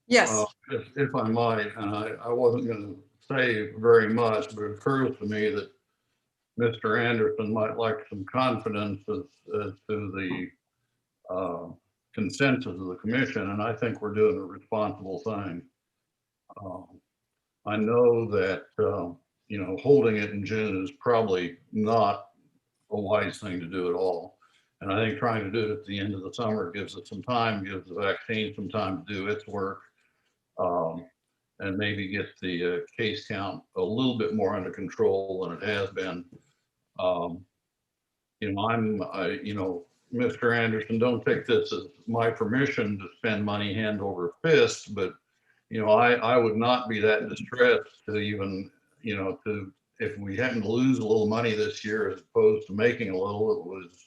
yes. if I might, and I wasn't going to say very much, but it occurs to me that Mr. Anderson might like some confidence as to the consensus of the commission, and I think we're doing a responsible thing. I know that holding it in June is probably not a wise thing to do at all. And I think trying to do it at the end of the summer gives it some time, gives the vaccine some time to do its work, and maybe get the case count a little bit more under control than it has been. Mr. Anderson, don't take this as my permission to spend money hand over fist, but I would not be that distressed to even, if we happen to lose a little money this year as opposed to making a little, it was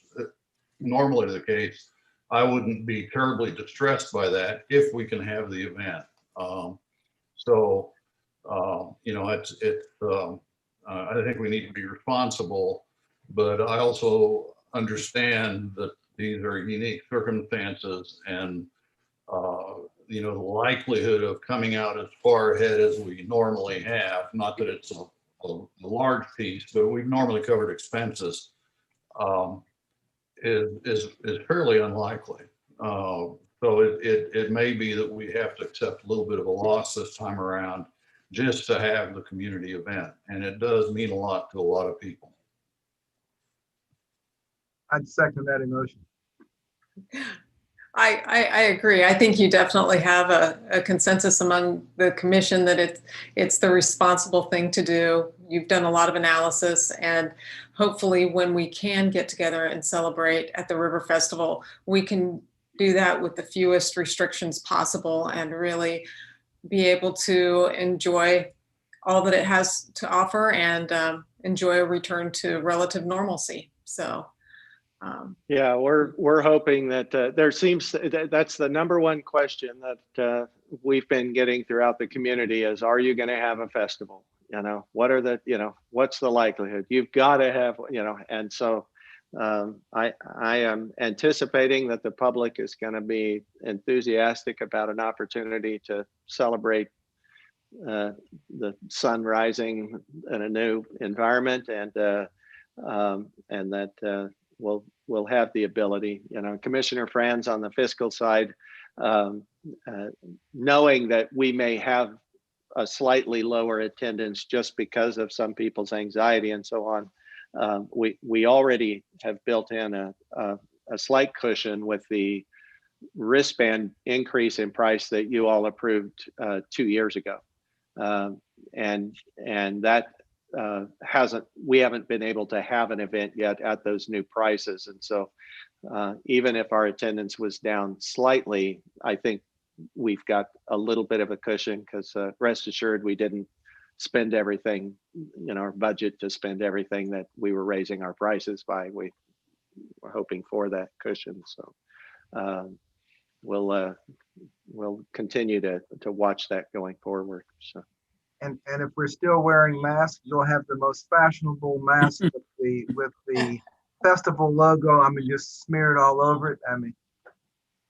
normally the case. I wouldn't be terribly distressed by that if we can have the event. I think we need to be responsible, but I also understand that these are unique circumstances, and the likelihood of coming out as far ahead as we normally have, not that it's a large piece, but we've normally covered expenses, is fairly unlikely. So it may be that we have to accept a little bit of a loss this time around just to have the community event. And it does mean a lot to a lot of people. I'd second that emotion. I agree. I think you definitely have a consensus among the commission that it's the responsible thing to do. You've done a lot of analysis, and hopefully when we can get together and celebrate at the River Festival, we can do that with the fewest restrictions possible and really be able to enjoy all that it has to offer and enjoy a return to relative normalcy. So. Yeah, we're hoping that that's the number one question that we've been getting throughout the community is, are you going to have a festival? What are what's the likelihood? You've got to have, and so I am anticipating that the public is going to be enthusiastic about an opportunity to celebrate the sun rising in a new environment, and that we'll have the ability, Commissioner Franz on the fiscal side, knowing that we may have a slightly lower attendance just because of some people's anxiety and so on. We already have built in a slight cushion with the wristband increase in price that you all approved 2 years ago. And that we haven't been able to have an event yet at those new prices. And so even if our attendance was down slightly, I think we've got a little bit of a cushion, because rest assured we didn't spend everything, our budget to spend everything that we were raising our prices by. We were hoping for that cushion. So we'll continue to watch that going forward. So. And if we're still wearing masks, you'll have the most fashionable mask with the festival logo. I mean, just smear it all over it. I mean,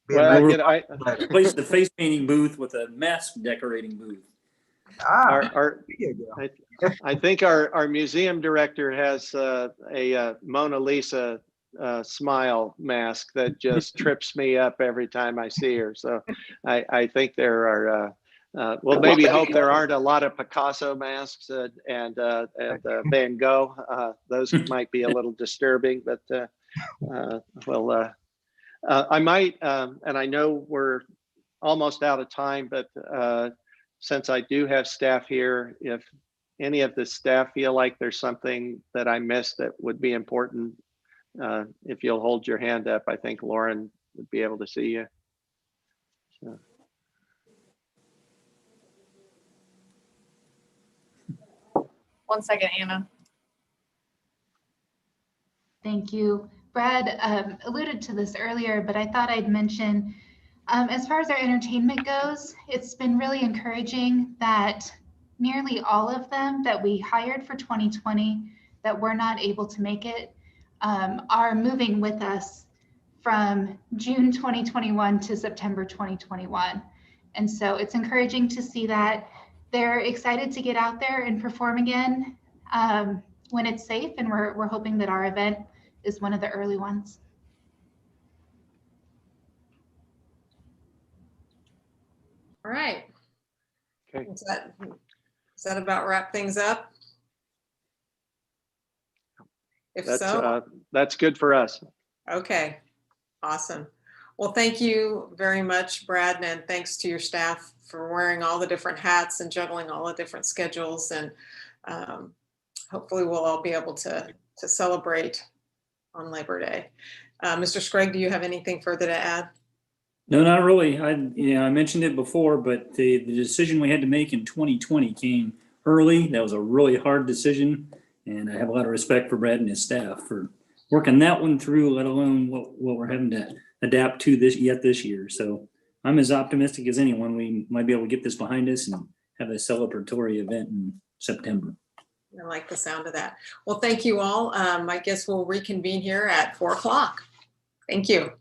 replace the face painting booth with a mask decorating booth. I think our museum director has a Mona Lisa smile mask that just trips me up every time I see her. So I think there are. We'll maybe hope there aren't a lot of Picasso masks and Van Gogh. Those might be a little disturbing, but I might, and I know we're almost out of time, but since I do have staff here, if any of the staff feel like there's something that I missed that would be important, if you'll hold your hand up, I think Lauren would be able to see you. So. 1 second, Anna. Thank you. Brad alluded to this earlier, but I thought I'd mention, as far as our entertainment goes, it's been really encouraging that nearly all of them that we hired for 2020 that were not able to make it are moving with us from June 2021 to September 2021. And so it's encouraging to see that they're excited to get out there and perform again when it's safe, and we're hoping that our event is one of the early ones. All right. Okay. Does that about wrap things up? If so, that's good for us. Okay, awesome. Well, thank you very much, Brad, and thanks to your staff for wearing all the different hats and juggling all the different schedules. And hopefully we'll all be able to celebrate on Labor Day. Mr. Scragg, do you have anything further to add? No, not really. I mentioned it before, but the decision we had to make in 2020 came early. That was a really hard decision, and I have a lot of respect for Brad and his staff for working that one through, let alone what we're having to adapt to this year. So I'm as optimistic as anyone we might be able to get this behind us and have a celebratory event in September. I like the sound of that. Well, thank you all. I guess we'll reconvene here at 4 o'clock. Thank you.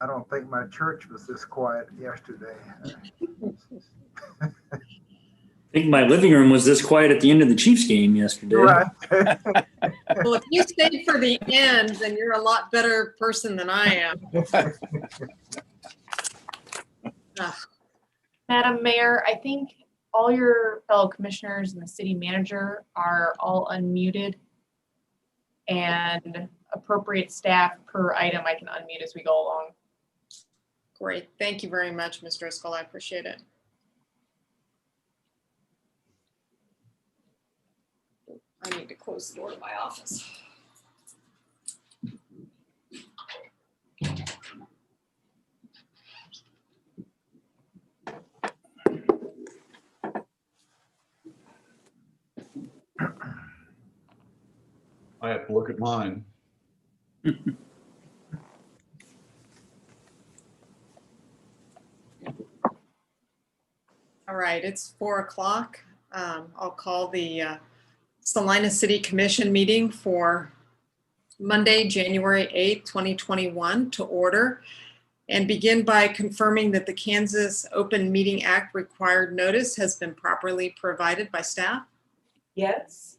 I don't think my church was this quiet yesterday. I think my living room was this quiet at the end of the Chiefs game yesterday. Right. Well, if you stayed for the end, then you're a lot better person than I am. Madam Mayor, I think all your fellow commissioners and the city manager are all unmuted. And appropriate staff per item I can unmute as we go along. Great. Thank you very much, Ms. Driscoll. I appreciate it. I need to close the door to my office. I have to look at mine. All right, it's 4 o'clock. I'll call the Salina City Commission meeting for Monday, January 8th, 2021 to order and begin by confirming that the Kansas Open Meeting Act required notice has been properly provided by staff. Yes.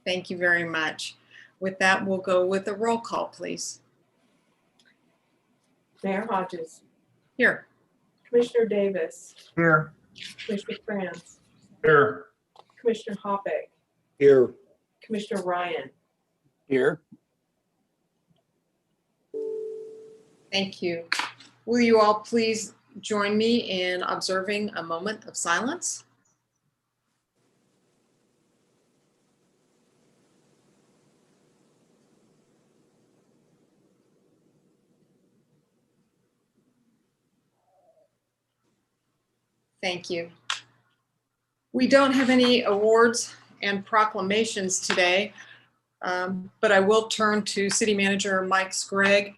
Thank you very much. With that, we'll go with a roll call, please. Mayor Hodges, Here. Commissioner Davis, Here. Commissioner France, Here. Commissioner Hoppick, Here. Commissioner Ryan. Here. Thank you. Will you all please join me in observing a moment of silence? Thank you. We don't have any awards and proclamations today, but I will turn to City Manager Mike Scragg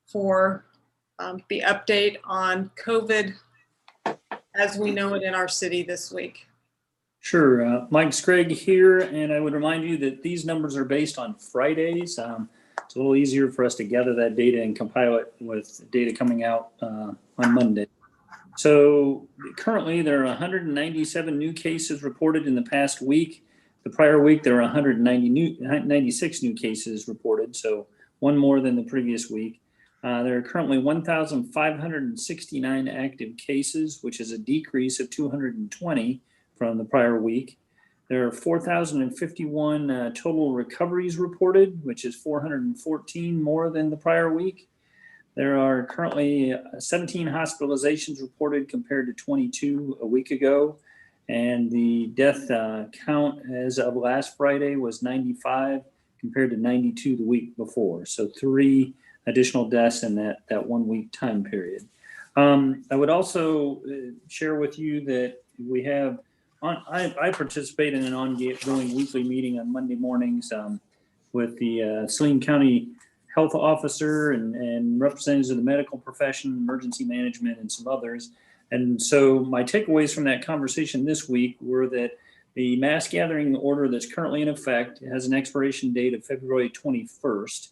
for the update on COVID as we know it in our city this week. Sure. Mike Scragg here, and I would remind you that these numbers are based on Fridays. It's a little easier for us to gather that data and compile it with data coming out on Monday. So currently there are 197 new cases reported in the past week. The prior week there were 196 new cases reported, so one more than the previous week. There are currently 1,569 active cases, which is a decrease of 220 from the prior week. There are 4,051 total recoveries reported, which is 414 more than the prior week. There are currently 17 hospitalizations reported compared to 22 a week ago. And the death count as of last Friday was 95 compared to 92 the week before. So 3 additional deaths in that 1 week time period. I would also share with you that we have I participate in an ongoing weekly meeting on Monday mornings with the Salina County Health Officer and representatives of the medical profession, emergency management, and some others. And so my takeaways from that conversation this week were that the mass gathering order that's currently in effect has an expiration date of February 21st.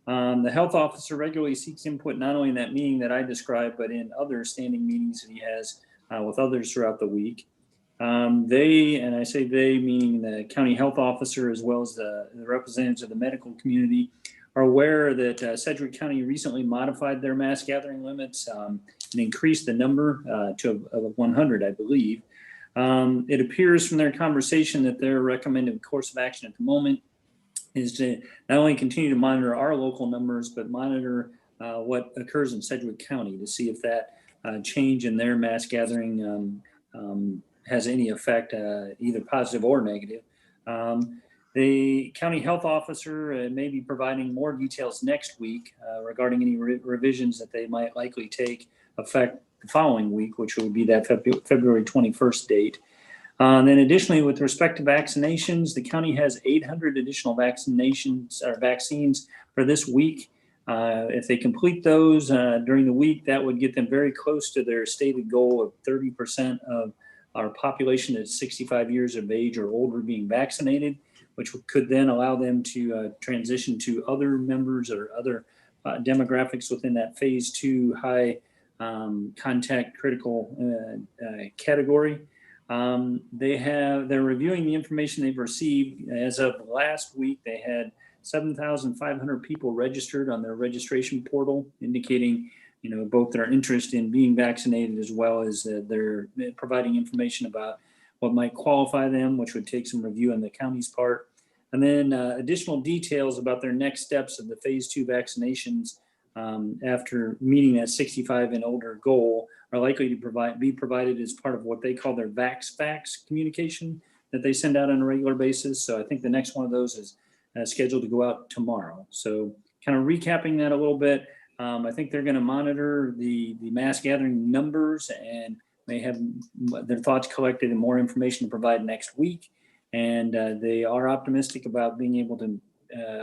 The health officer regularly seeks input not only in that meeting that I described, but in other standing meetings that he has with others throughout the week. They, and I say they meaning the county health officer as well as the representatives of the medical community, are aware that Sedgwick County recently modified their mass gathering limits and increased the number to 100, I believe. It appears from their conversation that their recommended course of action at the moment is to not only continue to monitor our local numbers, but monitor what occurs in Sedgwick County to see if that change in their mass gathering has any effect, either positive or negative. The county health officer may be providing more details next week regarding any revisions that they might likely take effect the following week, which would be that February 21st date. Then additionally, with respect to vaccinations, the county has 800 additional vaccinations or vaccines for this week. If they complete those during the week, that would get them very close to their stated goal of 30% of our population that's 65 years of age or older being vaccinated, which could then allow them to transition to other members or other demographics within that phase 2 high contact critical category. They're reviewing the information they've received. As of last week, they had 7,500 people registered on their registration portal, indicating both their interest in being vaccinated as well as they're providing information about what might qualify them, which would take some review on the county's part. And then additional details about their next steps of the phase 2 vaccinations after meeting that 65 and older goal are likely to be provided as part of what they call their VaxFax communication that they send out on a regular basis. So I think the next one of those is scheduled to go out tomorrow. So kind of recapping that a little bit, I think they're going to monitor the mass gathering numbers and may have their thoughts collected and more information to provide next week. And they are optimistic about being able to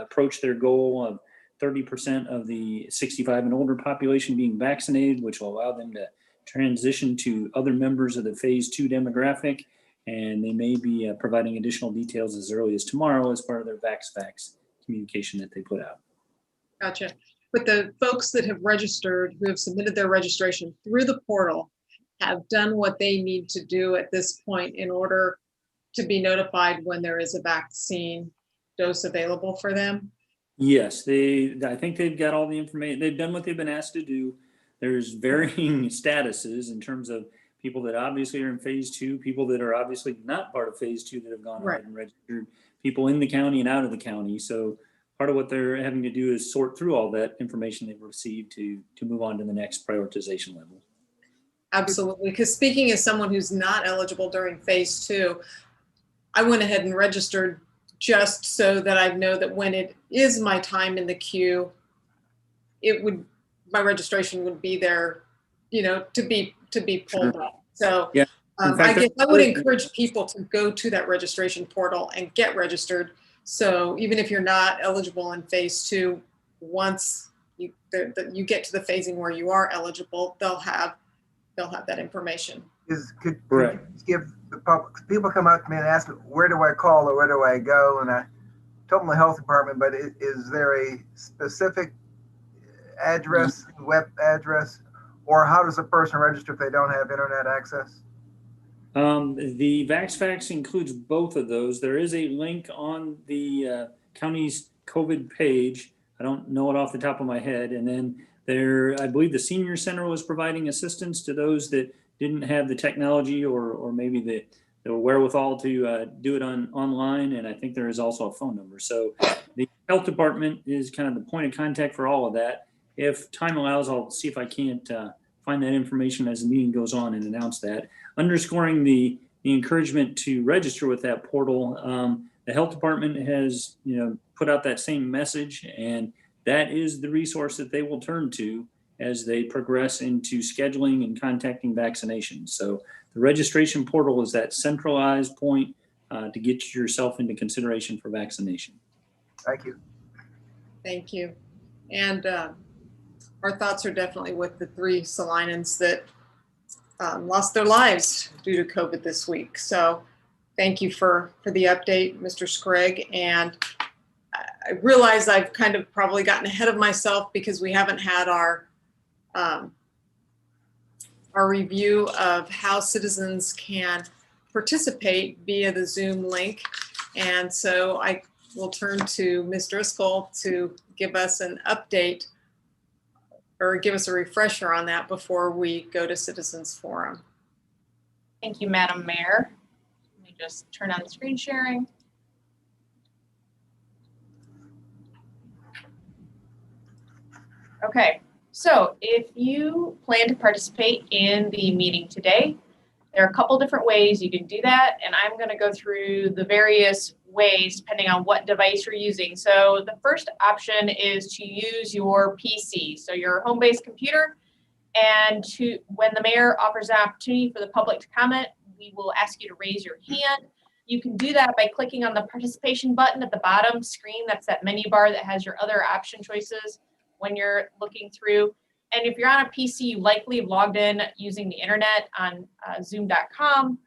approach their goal of 30% of the 65 and older population being vaccinated, which will allow them to transition to other members of the phase 2 demographic. And they may be providing additional details as early as tomorrow as part of their VaxFax communication that they put out. Gotcha. But the folks that have registered, who have submitted their registration through the portal, have done what they need to do at this point in order to be notified when there is a vaccine dose available for them? Yes, I think they've got all the information. They've done what they've been asked to do. There's varying statuses in terms of people that obviously are in phase 2, people that are obviously not part of phase 2 that have gone ahead and registered, people in the county and out of the county. So part of what they're having to do is sort through all that information they've received to move on to the next prioritization level. Absolutely. Because speaking as someone who's not eligible during phase 2, I went ahead and registered just so that I know that when it is my time in the queue, my registration would be there, to be pulled up. So yeah. I guess I would encourage people to go to that registration portal and get registered. So even if you're not eligible in phase 2, once you get to the phasing where you are eligible, they'll have that information. Could you give the public, people come up to me and ask, where do I call or where do I go? And I told them the health department, but is there a specific address, web address, or how does a person register if they don't have internet access? The VaxFax includes both of those. There is a link on the county's COVID page. I don't know it off the top of my head. And then I believe the senior center was providing assistance to those that didn't have the technology or maybe the wherewithal to do it online. And I think there is also a phone number. So the health department is kind of the point of contact for all of that. If time allows, I'll see if I can't find that information as the meeting goes on and announce that. Underscoring the encouragement to register with that portal, the health department has put out that same message, and that is the resource that they will turn to as they progress into scheduling and contacting vaccinations. So the registration portal is that centralized point to get yourself into consideration for vaccination. Thank you. Thank you. And our thoughts are definitely with the 3 Salinans that lost their lives due to COVID this week. So thank you for the update, Mr. Scragg. And I realize I've kind of probably gotten ahead of myself because we haven't had our review of how citizens can participate via the Zoom link. And so I will turn to Ms. Driscoll to give us an update or give us a refresher on that before we go to Citizens Forum. Thank you, Madam Mayor. Let me just turn on the screen sharing. Okay, so if you plan to participate in the meeting today, there are a couple different ways you can do that, and I'm going to go through the various ways depending on what device you're using. So the first option is to use your PC, so your home-based computer, and when the mayor offers an opportunity for the public to comment, we will ask you to raise your hand. You can do that by clicking on the participation button at the bottom screen. That's that menu bar that has your other option choices when you're looking through. And if you're on a PC, you likely have logged in using the internet on zoom.com.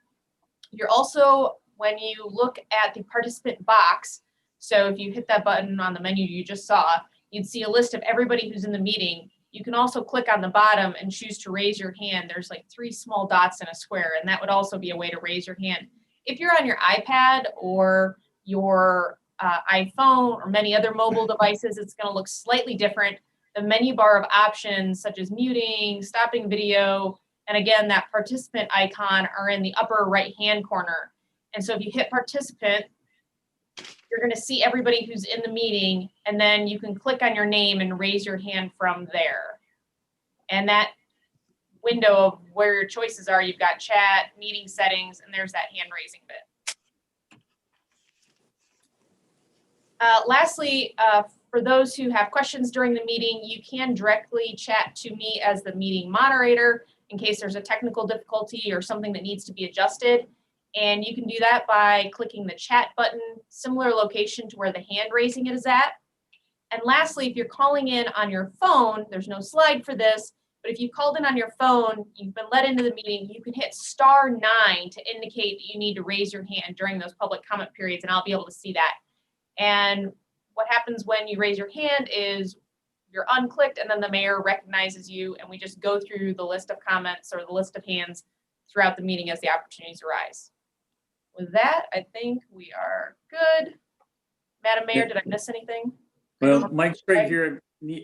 You're also, when you look at the participant box, so if you hit that button on the menu you just saw, you'd see a list of everybody who's in the meeting. You can also click on the bottom and choose to raise your hand. There's like 3 small dots in a square, and that would also be a way to raise your hand. If you're on your iPad or your iPhone or many other mobile devices, it's going to look slightly different. The menu bar of options such as muting, stopping video, and again, that participant icon are in the upper right-hand corner. And so if you hit participant, you're going to see everybody who's in the meeting, and then you can click on your name and raise your hand from there. And that window of where your choices are, you've got chat, meeting settings, and there's that hand raising bit. Lastly, for those who have questions during the meeting, you can directly chat to me as the meeting moderator in case there's a technical difficulty or something that needs to be adjusted. And you can do that by clicking the chat button, similar location to where the hand raising is at. And lastly, if you're calling in on your phone, there's no slide for this, but if you called in on your phone, you've been let into the meeting, you can hit *9 to indicate that you need to raise your hand during those public comment periods, and I'll be able to see that. And what happens when you raise your hand is you're unclicked, and then the mayor recognizes you, and we just go through the list of comments or the list of hands throughout the meeting as the opportunities arise. With that, I think we are good. Madam Mayor, did I miss anything? Well, Mike's right here.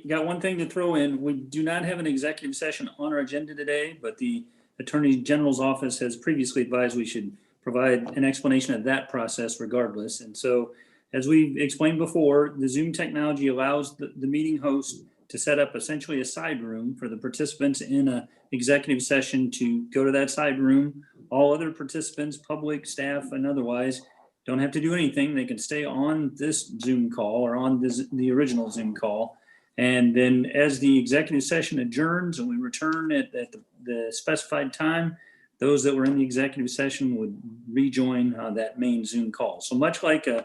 Got one thing to throw in. We do not have an executive session on our agenda today, but the Attorney General's office has previously advised we should provide an explanation of that process regardless. And so, as we explained before, the Zoom technology allows the meeting host to set up essentially a side room for the participants in an executive session to go to that side room. All other participants, public, staff, and otherwise, don't have to do anything. They can stay on this Zoom call or on the original Zoom call. And then as the executive session adjourns and we return at the specified time, those that were in the executive session would rejoin that main Zoom call. So much like a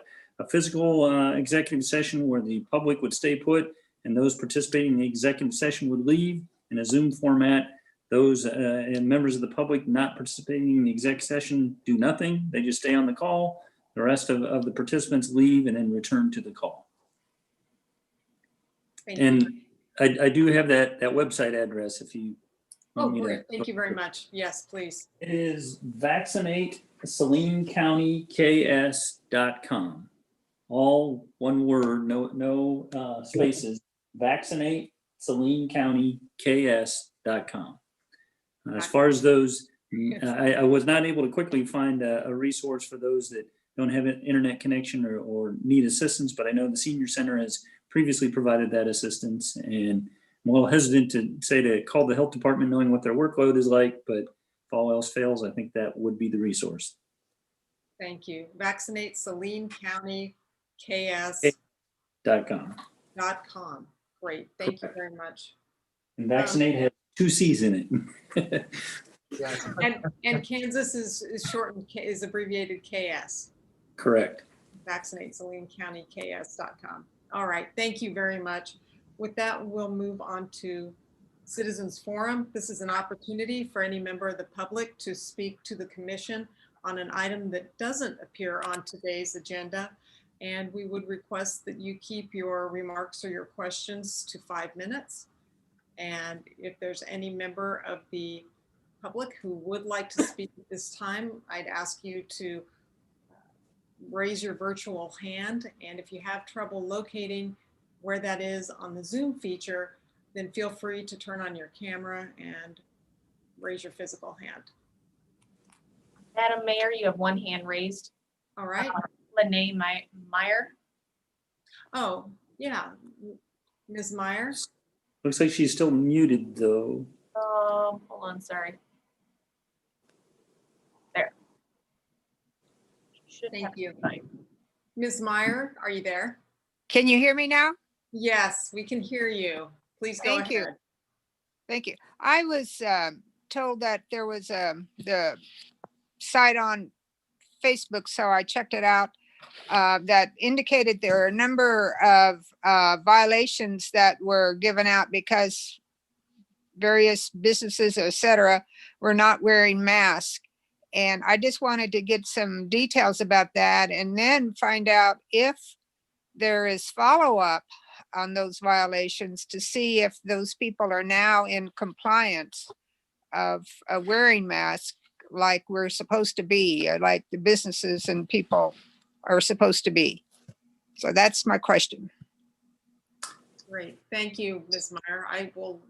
physical executive session where the public would stay put and those participating in the executive session would leave, in a Zoom format, those and members of the public not participating in the exec session do nothing. They just stay on the call. The rest of the participants leave and then return to the call. And I do have that website address if you want me to. Thank you very much. Yes, please. It is vaccinatesalinecountyks.com. All one word, no spaces. Vaccinatesalinecountyks.com. As far as those, I was not able to quickly find a resource for those that don't have an internet connection or need assistance, but I know the Senior Center has previously provided that assistance, and I'm a little hesitant to say to call the health department knowing what their workload is like, but if all else fails, I think that would be the resource. Thank you. vaccinatesalinecountyks.com. Great. Thank you very much. And vaccinate has 2 C's in it. Yes. And Kansas is shortened, is abbreviated KS. Correct. Vaccinate Saline County KS.com. All right, thank you very much. With that, we'll move on to Citizens Forum. This is an opportunity for any member of the public to speak to the commission on an item that doesn't appear on today's agenda. And we would request that you keep your remarks or your questions to 5 minutes. And if there's any member of the public who would like to speak at this time, I'd ask you to raise your virtual hand. And if you have trouble locating where that is on the Zoom feature, then feel free to turn on your camera and raise your physical hand. Madam Mayor, you have one hand raised. All right. Lene Meyer. Oh, yeah. Ms. Meyer? Looks like she's still muted though. Hold on, sorry. There. Should Thank have you. time. Ms. Meyer, are you there? Can you hear me now? Yes, we can hear you. Please go Thank you. ahead. Thank you. I was told that there was the site on Facebook, so I checked it out, that indicated there are a number of violations that were given out because various businesses, etc., were not wearing masks. And I just wanted to get some details about that and then find out if there is follow-up on those violations to see if those people are now in compliance of wearing masks like we're supposed to be, like the businesses and people are supposed to be. So that's my question. Great. Thank you, Ms. Meyer. I will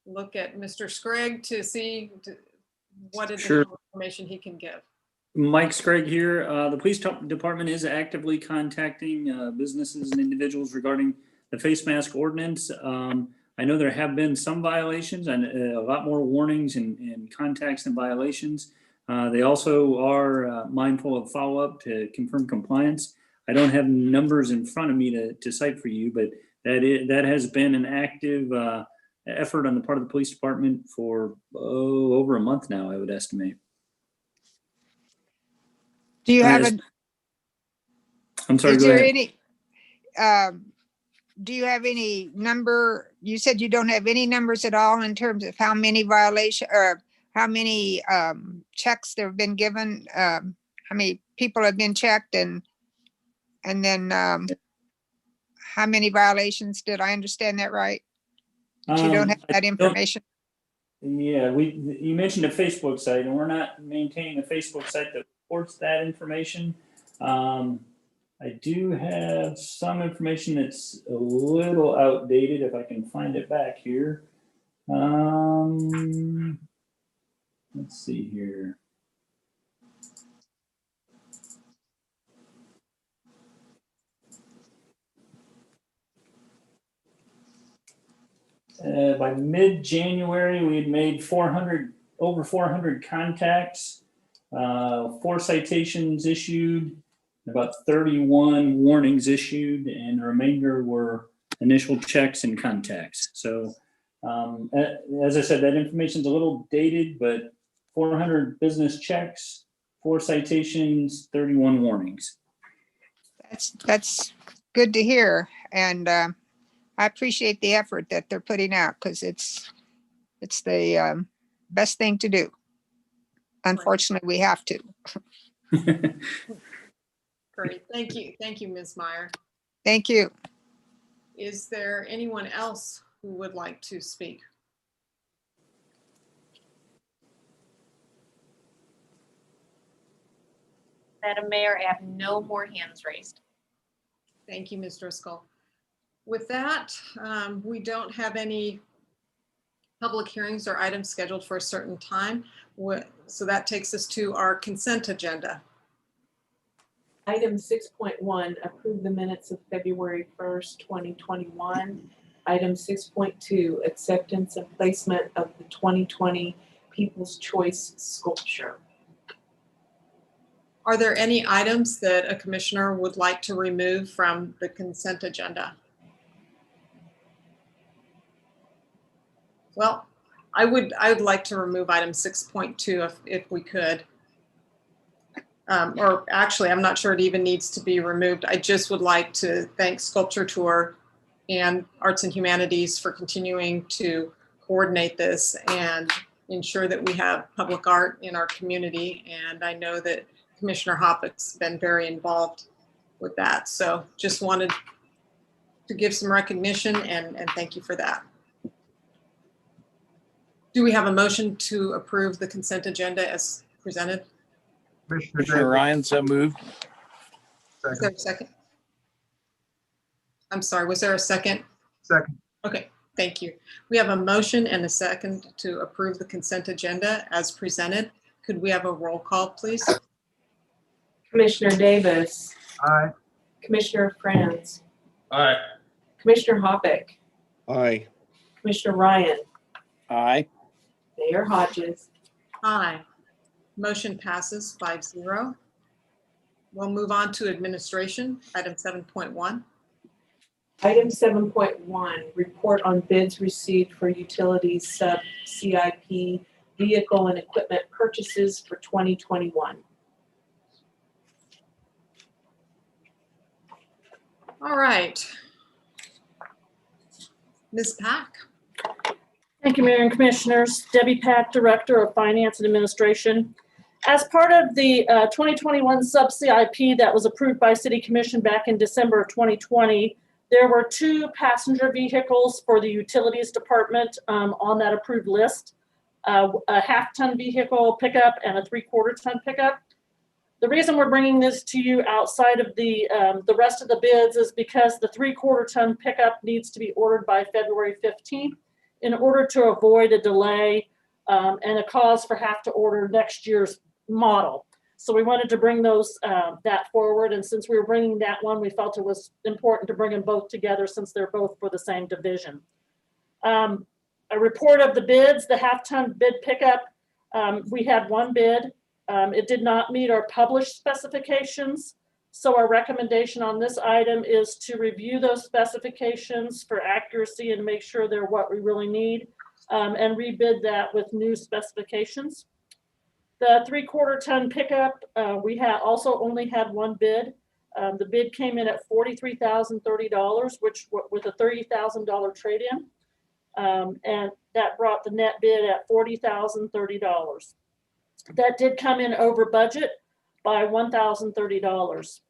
look at Mr. Scragg to see what additional information he can give. Mike Scragg here. The police department is actively contacting businesses and individuals regarding the face mask ordinance. I know there have been some violations and a lot more warnings and contacts than violations. They also are mindful of follow-up to confirm compliance. I don't have numbers in front of me to cite for you, but that has been an active effort on the part of the police department for over a month now, I would estimate. Do you have I'm sorry, is go there ahead. any, do you have any number? You said you don't have any numbers at all in terms of how many violations or how many checks there have been given, how many people have been checked, and then how many violations? Did I understand that right? But you don't have that information? Yeah, you mentioned a Facebook site, and we're not maintaining a Facebook site that reports that information. I do have some information that's a little outdated, if I can find it back here. Let's see here. By mid-January, we had made over 400 contacts, 4 citations issued, about 31 warnings issued, and the remainder were initial checks and contacts. So as I said, that information is a little dated, but 400 business checks, 4 citations, 31 warnings. That's good to hear. And I appreciate the effort that they're putting out because it's the best thing to do. Unfortunately, we have to. Great. Thank you. Thank you, Ms. Meyer. Thank you. Is there anyone else who would like to speak? Madam Mayor, I have no more hands raised. Thank you, Ms. Driscoll. With that, we don't have any public hearings or items scheduled for a certain time. So that takes us to our consent agenda. Item 6.1, approve the minutes of February 1st, 2021. Item 6.2, acceptance and placement of the 2020 People's Choice Sculpture. Are there any items that a commissioner would like to remove from the consent agenda? Well, I would like to remove item 6.2 if we could. Or actually, I'm not sure it even needs to be removed. I just would like to thank Sculpture Tour and Arts and Humanities for continuing to coordinate this and ensure that we have public art in our community. And I know that Commissioner Hoppett's been very involved with that. So just wanted to give some recognition and thank you for that. Do we have a motion to approve the consent agenda as presented? Commissioner Ryan, so moved. Is there a second? I'm sorry, was there a second? Second. Okay, thank you. We have a motion and a second to approve the consent agenda as presented. Could we have a roll call, please? Commissioner Davis, Aye. Commissioner Franz, Aye. Commissioner Hoppeck, Aye. Commissioner Ryan, Aye. Mayor Hodges. Aye. Motion passes 5-0. We'll move on to administration, item 7.1. Item 7.1, report on bids received for utilities sub CIP vehicle and equipment purchases for 2021. All right. Ms. Pack. Thank you, Mayor and Commissioners. Debbie Pack, Director of Finance and Administration. As part of the 2021 sub-CIP that was approved by City Commission back in December of 2020, there were 2 passenger vehicles for the Utilities Department on that approved list, a half-ton vehicle pickup and a 3/4-ton pickup. The reason we're bringing this to you outside of the rest of the bids is because the 3/4-ton pickup needs to be ordered by February 15th in order to avoid a delay and a cause for have to order next year's model. So we wanted to bring those that forward, and since we were bringing that one, we felt it was important to bring them both together since they're both for the same division. A report of the bids, the half-ton bid pickup, we had 1 bid. It did not meet our published specifications, so our recommendation on this item is to review those specifications for accuracy and make sure they're what we really need, and rebid that with new specifications. The 3/4-ton pickup, we had also only had 1 bid. The bid came in at $43,030, which with a $30,000 trade-in, and that brought the net bid at $40,030. That did come in over budget by $1,030.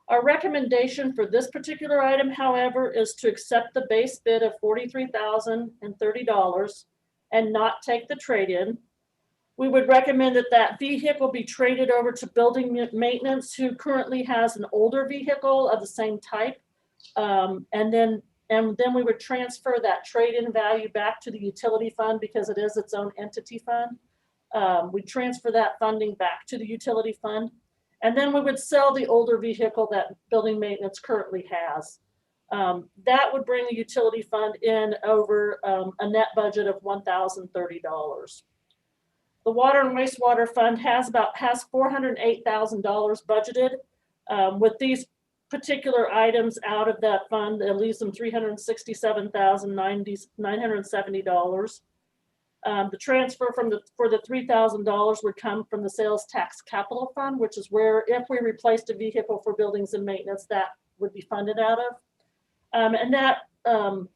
Our recommendation for this particular item, however, is to accept the base bid of $43,030 and not take the trade-in. We would recommend that that vehicle be traded over to building maintenance, who currently has an older vehicle of the same type. And then we would transfer that trade-in value back to the utility fund because it is its own entity fund. We transfer that funding back to the utility fund. And then we would sell the older vehicle that building maintenance currently has. That would bring the utility fund in over a net budget of $1,030. The water and wastewater fund has $408,000 budgeted. With these particular items out of that fund, it leaves them $367,970. The transfer for the $3,000 would come from the sales tax capital fund, which is where if we replaced a vehicle for buildings and maintenance, that would be funded out of. And that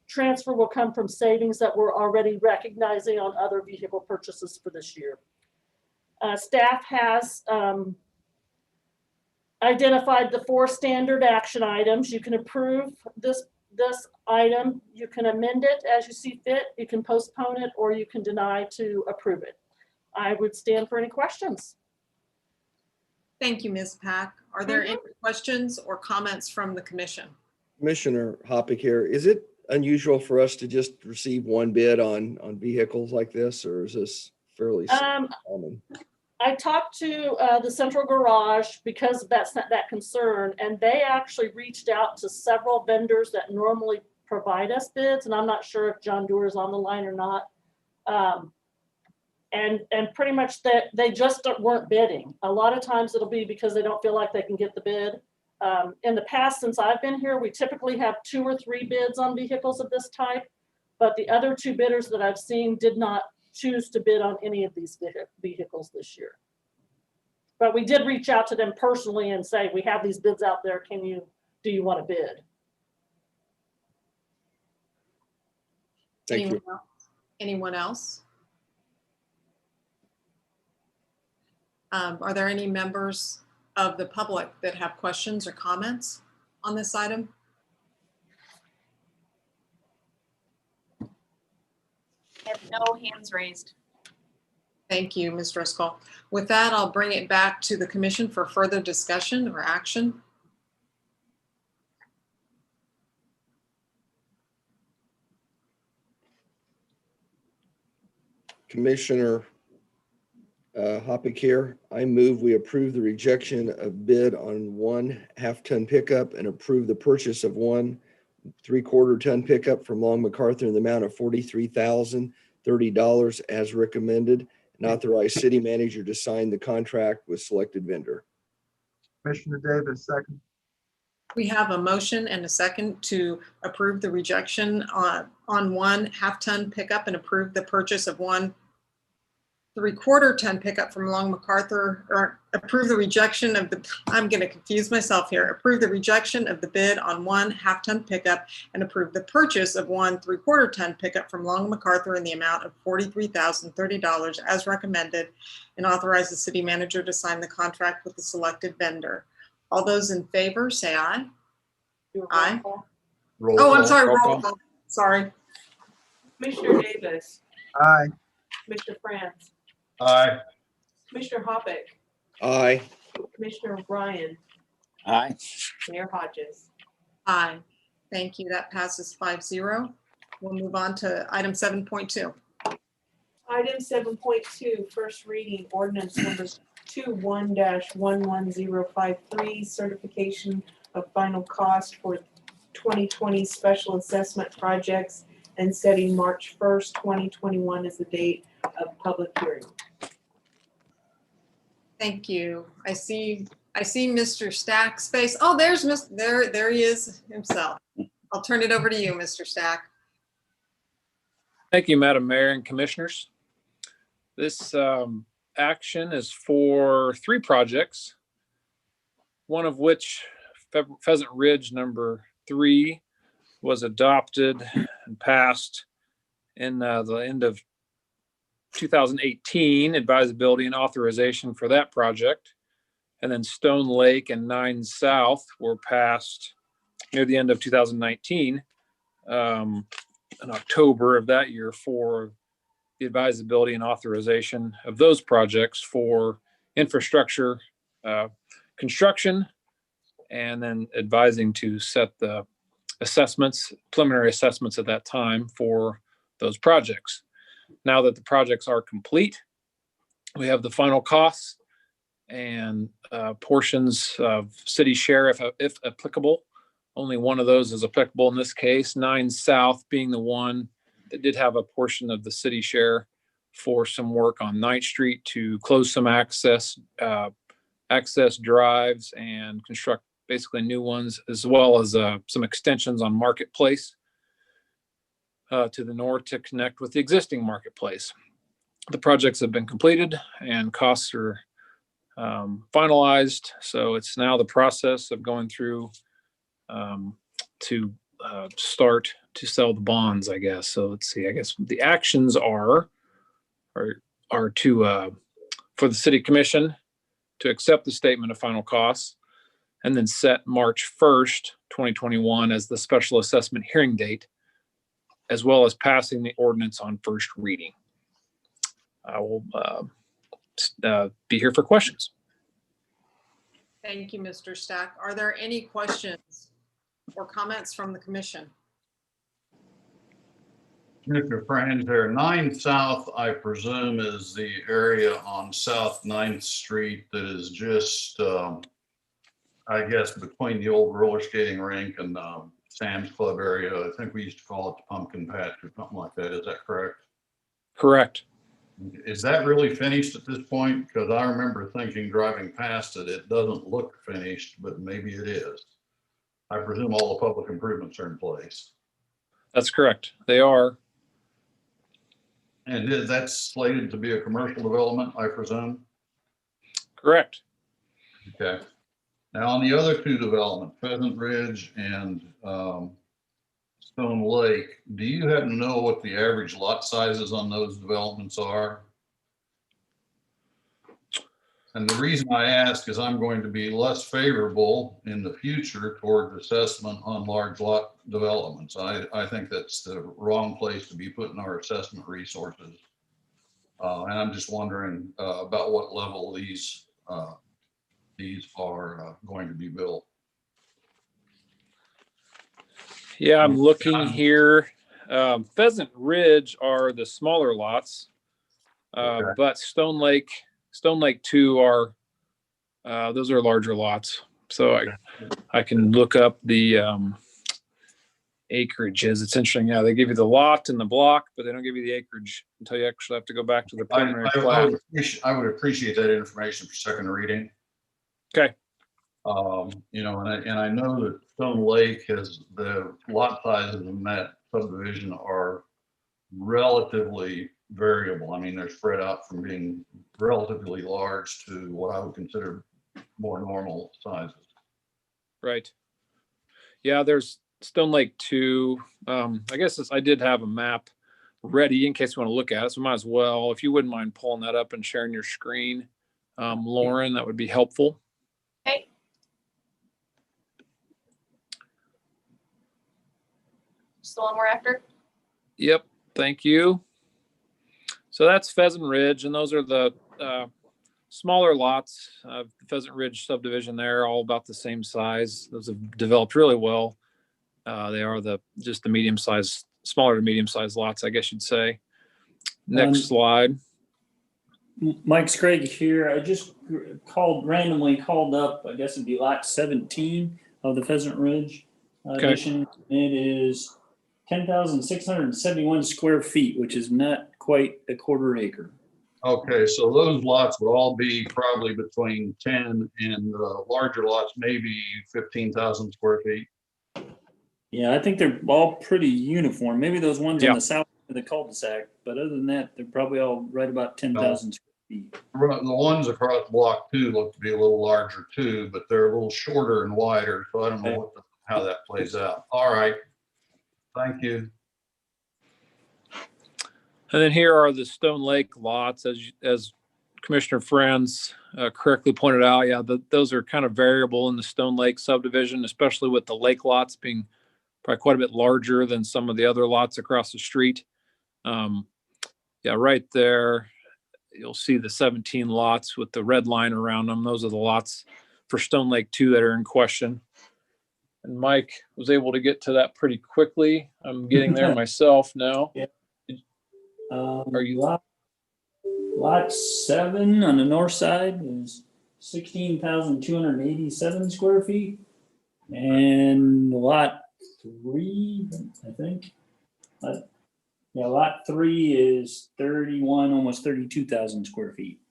transfer will come from savings that we're already recognizing on other vehicle purchases for this year. Staff has identified the 4 standard action items. You can approve this item, you can amend it as you see fit, you can postpone it, or you can deny to approve it. I would stand for any questions. Thank you, Ms. Pack. Are there any questions or comments from the commission? Commissioner Hoppeck here. Is it unusual for us to just receive 1 bid on vehicles like this, or is this fairly common? I talked to the central garage because that's that concern, and they actually reached out to several vendors that normally provide us bids, and I'm not sure if John Doerr is on the line or not. And pretty much they just weren't bidding. A lot of times it'll be because they don't feel like they can get the bid. In the past, since I've been here, we typically have 2 or 3 bids on vehicles of this type, but the other 2 bidders that I've seen did not choose to bid on any of these vehicles this year. But we did reach out to them personally and say, we have these bids out there. Do you want to bid? Thank you. Anyone else? Are there any members of the public that have questions or comments on this item? I have no hands raised. Thank you, Ms. Driscoll. With that, I'll bring it back to the commission for further discussion or action. Commissioner Hoppick here. I move we approve the rejection of bid on 1 half-ton pickup and approve the purchase of 1 3/4-ton pickup from Long MacArthur in the amount of $43,030 as recommended, and authorize city manager to sign the contract with selected vendor. Commissioner Davis, second. We have a motion and a second to approve the rejection on 1 half-ton pickup and approve the purchase of 1 3/4-ton pickup from Long MacArthur, or approve the rejection of the, I'm going to confuse myself here, approve the rejection of the bid on 1 half-ton pickup and approve the purchase of 1 3/4-ton pickup from Long MacArthur in the amount of $43,030 as recommended, and authorize the city manager to sign the contract with the selected vendor. All those in favor, say aye. Aye. Oh, I'm sorry, roll call. Sorry. Commissioner Davis, Aye. Commissioner France, Aye. Commissioner Hoppick, Aye. Commissioner Ryan, Aye. Mayor Hodges. Aye. Thank you. That passes 5-0. We'll move on to item 7.2. Item 7.2, first reading, ordinance number 21-11053, certification of final cost for 2020 special assessment projects and setting March 1st, 2021 as the date of public hearing. Thank you. I see Mr. Stack's face. Oh, there's there he is himself. I'll turn it over to you, Mr. Stack. Thank you, Madam Mayor and Commissioners. This action is for 3 projects, one of which, Pheasant Ridge number 3, was adopted and passed in the end of 2018, advisability and authorization for that project. And then Stone Lake and 9 South were passed near the end of 2019, in October of that year, for the advisability and authorization of those projects for infrastructure construction, and then advising to set the assessments, preliminary assessments at that time for those projects. Now that the projects are complete, we have the final costs and portions of city share if applicable. Only one of those is applicable in this case, 9 South being the one that did have a portion of the city share for some work on 9th Street to close some access drives and construct basically new ones, as well as some extensions on Marketplace to the north to connect with the existing Marketplace. The projects have been completed and costs are finalized. So it's now the process of going through to start to sell the bonds, I guess. So let's see, I guess the actions are to for the city commission to accept the statement of final costs and then set March 1st, 2021 as the special assessment hearing date, as well as passing the ordinance on first reading. I will be here for questions. Thank you, Mr. Stack. Are there any questions or comments from the commission? Commissioner Franz, there, 9 South, I presume, is the area on South 9th Street that is just, I guess, between the old roller skating rink and Sam's Club area. I think we used to call it the Pumpkin Patch or something like that. Is that correct? Correct. Is that really finished at this point? Because I remember thinking driving past it, it doesn't look finished, but maybe it is. I presume all the public improvements are in place. That's correct. They are. And that's slated to be a commercial development, I presume? Correct. Okay. Now, on the other two developments, Pheasant Ridge and Stone Lake, do you happen to know what the average lot sizes on those developments are? And the reason I ask is I'm going to be less favorable in the future toward assessment on large lot developments. I think that's the wrong place to be putting our assessment resources. And I'm just wondering about what level these are going to be built. Yeah, I'm looking here. Pheasant Ridge are the smaller lots, Okay. but Stone Lake 2 are those are larger lots. So I can look up the acreages. It's interesting. Yeah, they give you the lot and the block, but they don't give you the acreage until you actually have to go back to the preliminary plat. I would appreciate that information for second reading. Okay. You know, and I know that Stone Lake has the lot sizes in that subdivision are relatively variable. I mean, they're spread out from being relatively large to what I would consider more normal sizes. Right. Yeah, there's Stone Lake 2. I guess I did have a map ready in case you want to look at it. So might as well, if you wouldn't mind pulling that up and sharing your screen, Lauren, that would be helpful. Okay. Still one more after? Yep. Thank you. So that's Pheasant Ridge, and those are the smaller lots of the Pheasant Ridge subdivision there, all about the same size. Those have developed really well. They are just the medium-sized, smaller to medium-sized lots, I guess you'd say. Next slide. Mike Scragg here. I just randomly called up, I guess it'd be lot 17 of the Pheasant Ridge addition. It is 10,671 square feet, which is not quite a quarter acre. Okay, so those lots would all be probably between 10 and larger lots, maybe 15,000 square feet. Yeah, I think they're all pretty uniform. Maybe those ones on the south of the cul-de-sac, but other than that, they're probably all right about 10,000 square feet. The ones across block 2 look to be a little larger too, but they're a little shorter and wider. So I don't know how that plays out. All right. Thank you. And then here are the Stone Lake lots, as Commissioner Friends correctly pointed out. Yeah, those are kind of variable in the Stone Lake subdivision, especially with the lake lots being probably quite a bit larger than some of the other lots across the street. Yeah, right there, you'll see the 17 lots with the red line around them. Those are the lots for Stone Lake 2 that are in question. And Mike was able to get to that pretty quickly. I'm getting there myself now. Yeah. Are you lot 7 on the north side is 16,287 square feet, and lot 3, I think. Lot 3 is 31, almost 32,000 square feet.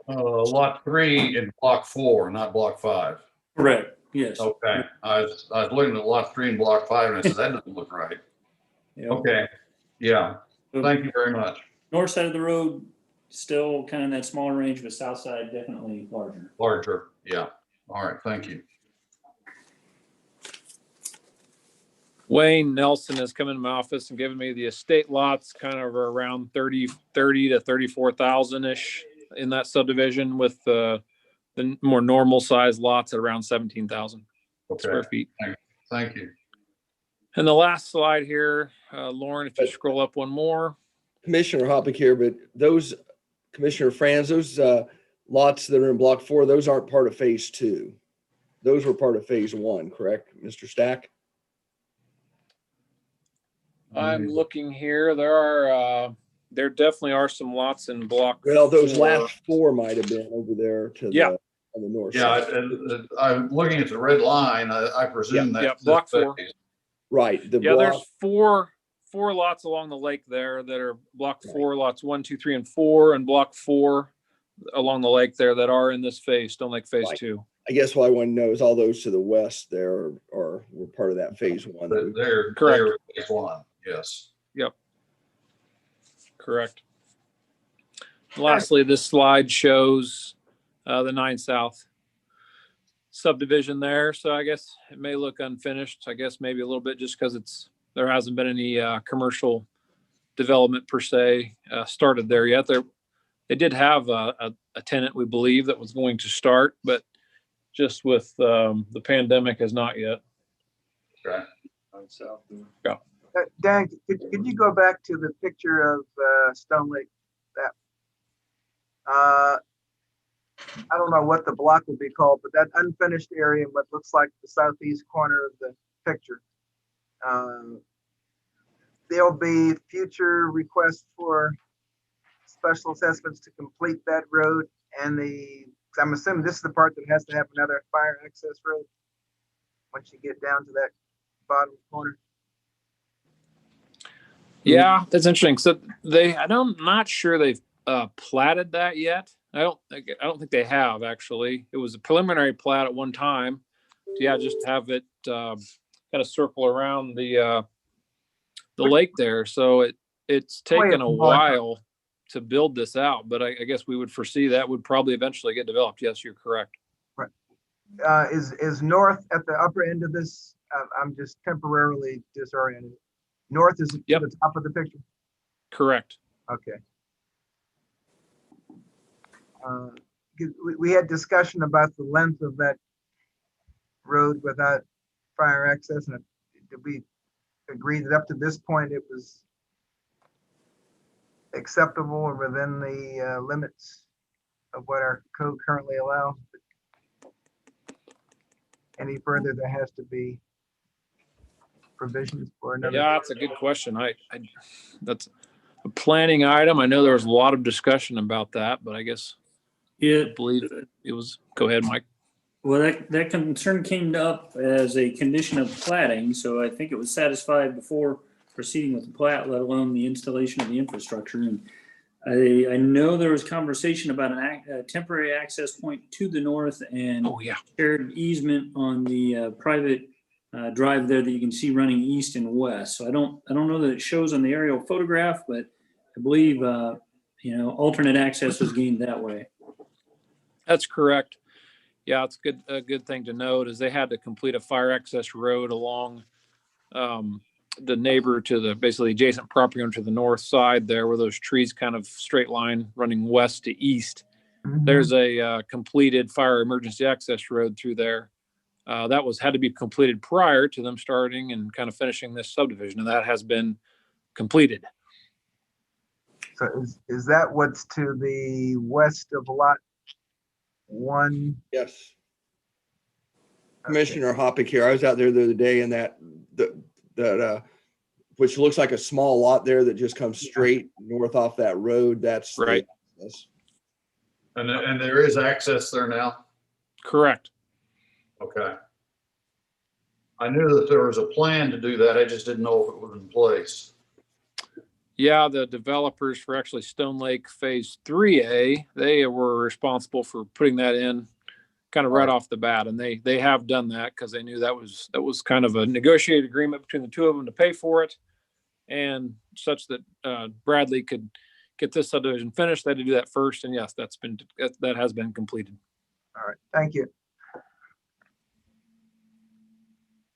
Lot 3 in block 4, not block 5. Correct. Yes. Okay. I was looking at lot 3 in block 5 and I said, that doesn't look right. Yep. Okay. Yeah. Thank you very much. North side of the road, still kind of in that smaller range, but south side definitely larger. Larger. Yeah. All right. Thank you. Wayne Nelson has come into my office and given me the estate lots kind of around 30 to 34,000-ish in that subdivision, with the more normal size lots at around 17,000 square feet. Thank you. And the last slide here, Lauren, if you scroll up one more. Commissioner Hoppick here, but those, Commissioner Franz, those lots that are in block 4, those aren't part of phase 2. Those were part of phase 1, correct, Mr. Stack? I'm looking here. There definitely are some lots in block. Well, those 4. last 4 might have been over there to the on the north side. I'm looking at the red line. I presume that's block 4. Right. There's four lots along the lake there that are block 4, lots 1, 2, 3, and 4, and block 4 along the lake there that are in this phase, Stone Lake phase 2. I guess what I want to know is all those to the west there were part of that phase 1. They're correct. Phase 1. Yes. Yep. correct. Lastly, this slide shows the 9 South subdivision there. So I guess it may look unfinished. I guess maybe a little bit just because there hasn't been any commercial development per se started there yet. They did have a tenant, we believe, that was going to start, but just with the pandemic has not yet. Okay. Yeah. Dan, could you go back to the picture of Stone Lake? That I don't know what the block would be called, but that unfinished area, what looks like the southeast corner of the picture. There'll be future requests for special assessments to complete that road, and I'm assuming this is the part that has to have another fire access road once you get down to that bottom corner. Yeah, that's interesting. So I'm not sure they've platted that yet. I don't think they have actually. It was a preliminary plat at one time. Yeah, just have it kind of circle around the lake there. So it's taken a while to build this out, but I guess we would foresee that would probably eventually get developed. Yes, you're correct. Right. Is north at the upper end of this? I'm just temporarily disoriented. North is at the top of the picture? Correct. Okay. We had discussion about the length of that road without fire access, and did we agree that up to this point it was acceptable or within the limits of what our code currently allows? Any further, there has to be provisions for another. Yeah, that's a good question. That's a planning item. I know there was a lot of discussion about that, but I guess I believe it was. Go ahead, Mike. Well, that concern came up as a condition of platting, so I think it was satisfied before proceeding with the plat, let alone the installation of the infrastructure. And I know there was conversation about a temporary access point to the north and shared easement on the private drive there that you can see running east and west. So I don't know that it shows on the aerial photograph, but I believe alternate access was gained that way. That's correct. Yeah, it's a good thing to note is they had to complete a fire access road along the neighbor to the basically adjacent property owner to the north side there where those trees kind of straight line running west to east. Mm-hmm. There's a completed fire emergency access road through there. That had to be completed prior to them starting and kind of finishing this subdivision, and that has been completed. So is that what's to the west of lot 1? Yes. Commissioner Hoppick here. I was out there the other day in that which looks like a small lot there that just comes straight north off that road. That's right. And there is access there now? Correct. Okay. I knew that there was a plan to do that. I just didn't know if it was in place. Yeah, the developers for actually Stone Lake Phase 3A, they were responsible for putting that in kind of right off the bat. And they have done that because they knew that was kind of a negotiated agreement between the two of them to pay for it. And such that Bradley could get this subdivision finished, they had to do that first. And yes, that has been completed. All right, thank you.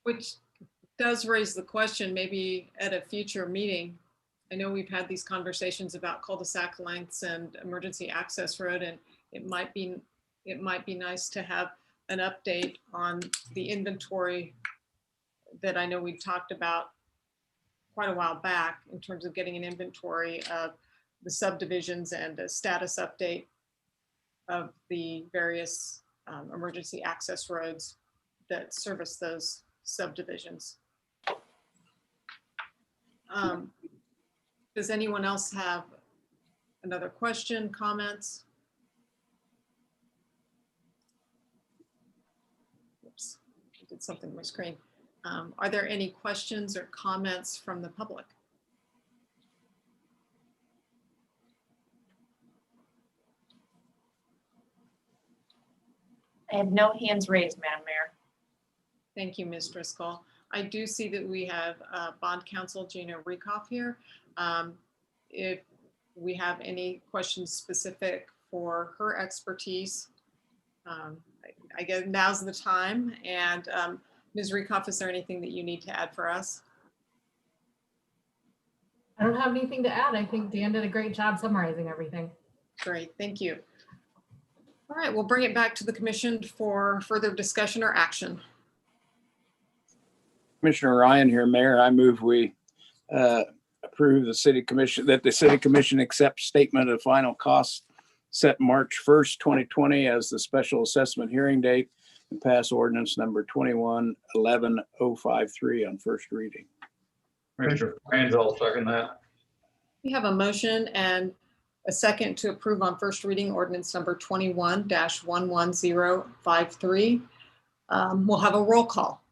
Which does raise the question, maybe at a future meeting. I know we've had these conversations about cul-de-sac lengths and emergency access road, and it might be nice to have an update on the inventory that I know we talked about quite a while back in terms of getting an inventory of the subdivisions and a status update of the various emergency access roads that service those subdivisions. Does anyone else have another question, comments? Oops, I did something on my screen. Are there any questions or comments from the public? I have no hands raised, Madam Mayor. Thank you, Ms. Driscoll. I do see that we have bond counsel Gina Rieckhoff here. If we have any questions specific for her expertise, I guess now's the time. And Ms. Rekoff, is there anything that you need to add for us? I don't have anything to add. I think Dan did a great job summarizing everything. Great, thank you. All right, we'll bring it back to the commission for further discussion or action. Commissioner Ryan here, Mayor. I move we approve the city commission, that the city commission accepts statement of final costs set March 1st, 2020 as the special assessment hearing date and pass ordinance number 21-11-053 on first reading. Commissioner Franz, I'll second that. We have a motion and a second to approve on first reading ordinance number 21-11053. We'll have a roll call.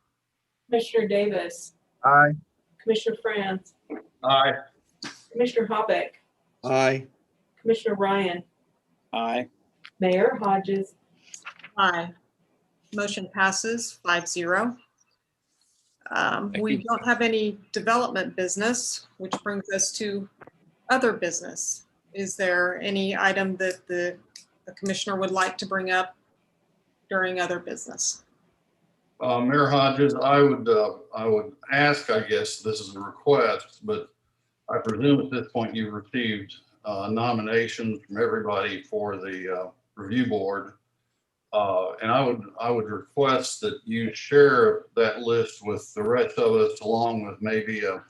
Commissioner Davis, Aye. Commissioner Franz, Aye. Commissioner Hoppeck, Aye. Commissioner Ryan, Aye. Mayor Hodges. Aye. Motion passes 5-0. We you. don't have any development business, which brings us to other business. Is there any item that the commissioner would like to bring up during other business? Mayor Hodges, I would ask, I guess this is a request, but I presume at this point you've received nominations from everybody for the review board. And I would request that you share that list with the rest of us, along with maybe a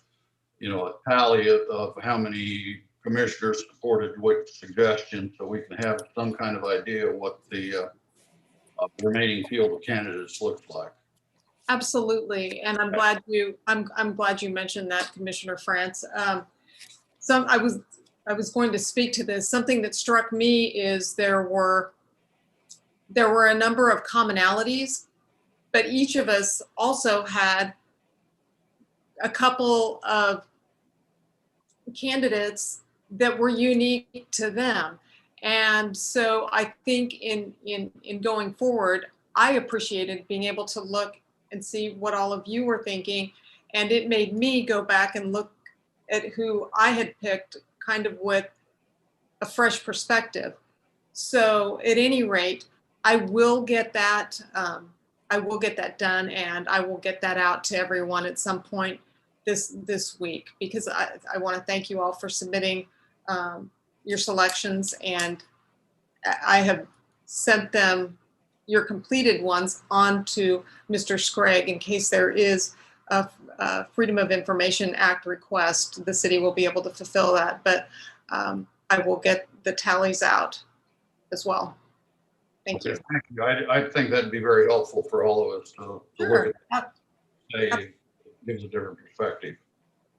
tally of how many commissioners supported which suggestion, so we can have some kind of idea what the remaining field of candidates looks like. Absolutely, and I'm glad you mentioned that, Commissioner France. I was going to speak to this. Something that struck me is there were a number of commonalities, but each of us also had a couple of candidates that were unique to them. And so I think in going forward, I appreciated being able to look and see what all of you were thinking. And it made me go back and look at who I had picked kind of with a fresh perspective. So at any rate, I will get that done, and I will get that out to everyone at some point this week, because I want to thank you all for submitting your selections, and I have sent them, your completed ones, on to Mr. Scragg in case there is a Freedom of Information Act request. The city will be able to fulfill that, but I will get the tallies out as well. Thank you. Thank you. I think that'd be very helpful for all of us to look at. It gives a different perspective.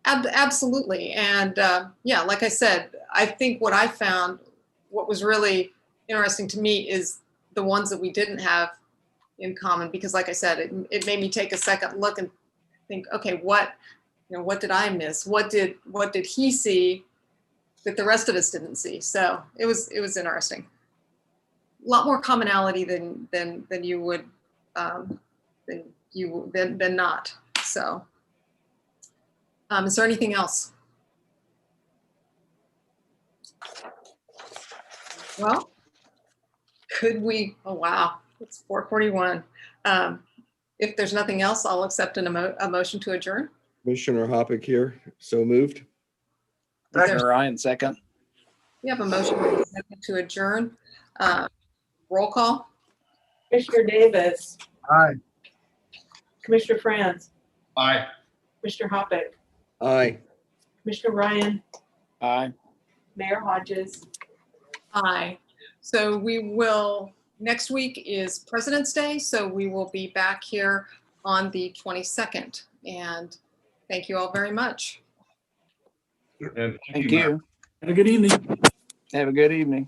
Absolutely. And yeah, like I said, I think what I found, what was really interesting to me is the ones that we didn't have in common, because like I said, it made me take a second look and think, okay, what did I miss? What did he see that the rest of us didn't see? So it was interesting. A lot more commonality than you would than not. So is there anything else? Well, could we, oh wow, it's 4:41. If there's nothing else, I'll accept a motion to adjourn. Commissioner Hoppeck here, so moved. Commissioner Ryan, second. We have a motion to adjourn. Roll call. Commissioner Davis, Aye. Commissioner Franz, Aye. Commissioner Hoppeck, Aye. Commissioner Ryan, Aye. Mayor Hodges. Aye. So we will, next week is President's Day, so we will be back here on the 22nd. And thank you all very much. And Thank you. Have a good evening. Have a good evening.